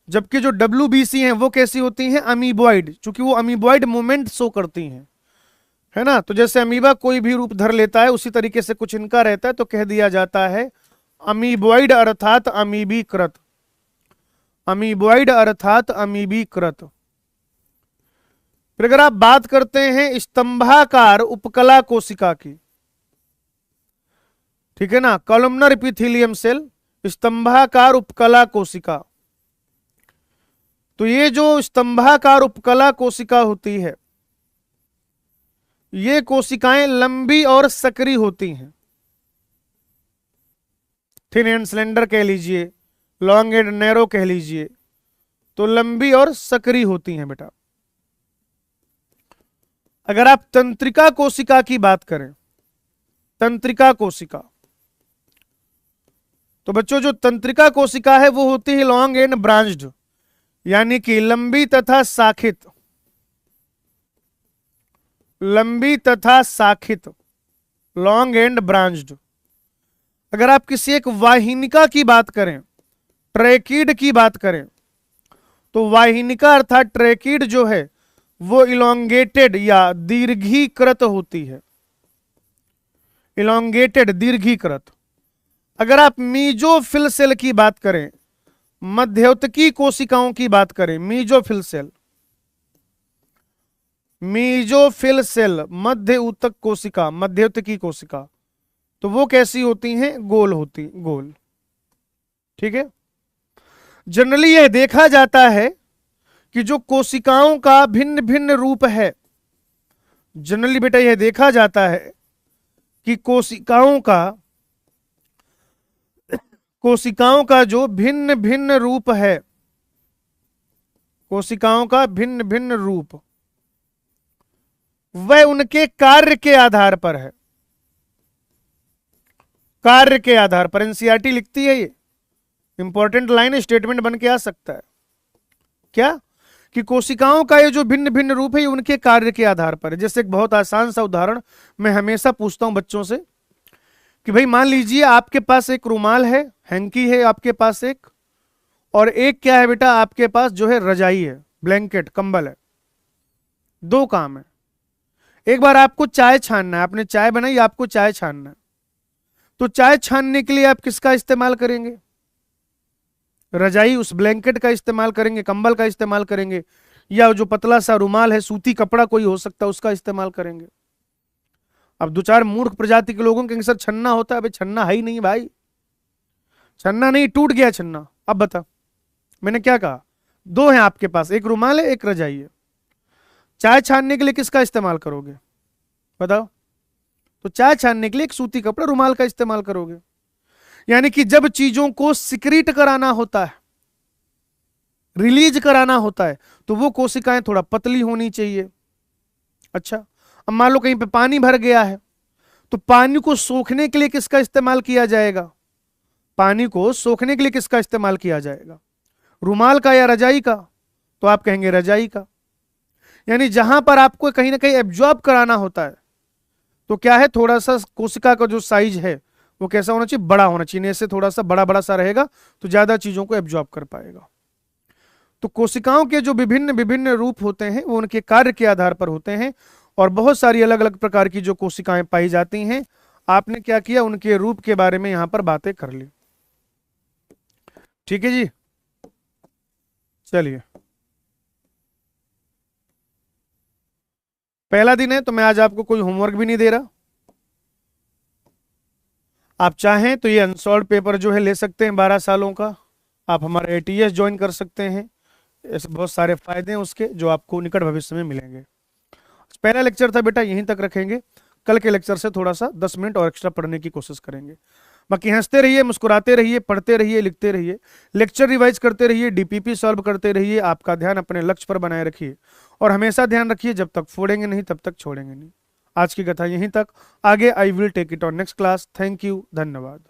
जबकि जो डब्ल्यूबीसी हैं वो कैसी होती हैं, अमीबॉइड, चूंकि वो अमीबॉइड मूवमेंट शो करती हैं, है ना। तो जैसे अमीबा कोई भी रूप धर लेता है, उसी तरीके से कुछ इनका रहता है, तो कह दिया जाता है अमीबॉइड अर्थात अमीबीकृत, अमीबॉइड अर्थात अमीबीकृत। फिर अगर आप बात करते हैं स्तंभाकार उपकला कोशिका की, ठीक है ना, कॉलमनर एपिथेलियम सेल, स्तंभाकार उपकला कोशिका, तो ये जो स्तंभाकार उपकला कोशिका होती है, ये कोशिकाएं लंबी और सकरी होती हैं। थिन एंड स्लेंडर कह लीजिए, लॉन्ग एंड नैरो कह लीजिए, तो लंबी और सकरी होती हैं बेटा। अगर आप तंत्रिका कोशिका की बात करें, तंत्रिका कोशिका, तो बच्चों जो तंत्रिका कोशिका है वो होती है लॉन्ग एंड ब्रांच्ड, यानी कि लंबी तथा शाखित, लंबी तथा शाखित, लॉन्ग एंड ब्रांच्ड। अगर आप किसी एक वाहिनिका की बात करें, ट्रैकिड की बात करें, तो वाहिनिका अर्थात ट्रैकिड जो है वो इलोंगेटेड या दीर्घीकृत होती है, इलोंगेटेड, दीर्घीकृत। अगर आप मीजोफिल सेल की बात करें, मध्यवर्ती कोशिकाओं की बात करें, मीजोफिल सेल, मीजोफिल सेल, मध्य ऊतक कोशिका, मध्यवर्ती कोशिका, तो वो कैसी होती हैं? गोल होती, गोल। ठीक है। जनरली यह देखा जाता है कि जो कोशिकाओं का भिन्न भिन्न रूप है, जनरली बेटा यह देखा जाता है कि कोशिकाओं का जो भिन्न भिन्न रूप है, कोशिकाओं का भिन्न भिन्न रूप, वह उनके कार्य के आधार पर है, कार्य के आधार पर। एनसीईआरटी लिखती है, ये इंपॉर्टेंट लाइन स्टेटमेंट बन के आ सकता है क्या, कि कोशिकाओं का ये जो भिन्न भिन्न रूप है ये उनके कार्य के आधार पर है। जैसे एक बहुत आसान सा उदाहरण मैं हमेशा पूछता हूं बच्चों से कि भाई मान लीजिए आपके पास एक रुमाल है, हैंकी है आपके पास एक, और एक क्या है बेटा, आपके पास जो है रजाई है, ब्लैंकेट, कंबल है। दो काम है। एक बार आपको चाय छानना है, आपने चाय बनाई, आपको चाय छानना है, तो चाय छानने के लिए आप किसका इस्तेमाल करेंगे? रजाई, उस ब्लैंकेट का इस्तेमाल करेंगे, कंबल का इस्तेमाल करेंगे, या जो पतला सा रुमाल है, सूती कपड़ा कोई हो सकता है, उसका इस्तेमाल करेंगे। अब दो चार मूर्ख प्रजाति के लोगों के सर छन्ना होता है, अबे छन्ना है ही नहीं भाई, छन्ना नहीं, टूट गया छन्ना। अब बता, मैंने क्या कहा? दो हैं आपके पास, एक रुमाल है, एक रजाई है। चाय छानने के लिए किसका इस्तेमाल करोगे बताओ? तो चाय छानने के लिए एक सूती कपड़ा, रुमाल का इस्तेमाल करोगे। यानी कि जब चीजों को सिक्रीट कराना होता है, रिलीज कराना होता है, तो वो कोशिकाएं थोड़ा पतली होनी चाहिए। अच्छा, अब मान लो कहीं पे पानी भर गया है, तो पानी को सोखने के लिए किसका इस्तेमाल किया जाएगा? पानी को सोखने के लिए किसका इस्तेमाल किया जाएगा? रुमाल का या रजाई का? तो आप कहेंगे रजाई का। यानी जहां पर आपको कहीं ना कहीं एब्जॉर्ब कराना होता है, तो क्या है, थोड़ा सा कोशिका का जो साइज है वो कैसा होना चाहिए? बड़ा होना चाहिए। इससे थोड़ा सा बड़ा बड़ा सा रहेगा तो ज्यादा चीजों को एब्जॉर्ब कर पाएगा। तो कोशिकाओं के जो विभिन्न विभिन्न रूप होते हैं वो उनके कार्य के आधार पर होते हैं, और बहुत सारी अलग अलग प्रकार की जो कोशिकाएं पाई जाती हैं, आपने क्या किया, उनके रूप के बारे में यहां पर बातें कर ली। ठीक है जी, चलिए पहला दिन है तो मैं आज आपको कोई होमवर्क भी नहीं दे रहा। आप चाहें तो ये अनसॉल्व पेपर जो है ले सकते हैं 12 सालों का, आप हमारे ATS ज्वाइन कर सकते हैं। ऐसे बहुत सारे फायदे हैं उसके जो आपको निकट भविष्य में मिलेंगे। पहला लेक्चर था बेटा, यहीं तक रखेंगे। कल के लेक्चर से थोड़ा सा 10 मिनट और एक्स्ट्रा पढ़ने की कोशिश करेंगे। बाकी हंसते रहिए, मुस्कुराते रहिए, पढ़ते रहिए, लिखते रहिए, लेक्चर रिवाइज करते रहिए, DPP सॉल्व करते रहिए। आपका ध्यान अपने लक्ष्य पर बनाए रखिए, और हमेशा ध्यान रखिए जब तक फोड़ेंगे नहीं तब तक छोड़ेंगे नहीं। आज की कथा यहीं तक, आगे I will take it on next class. Thank you, धन्यवाद।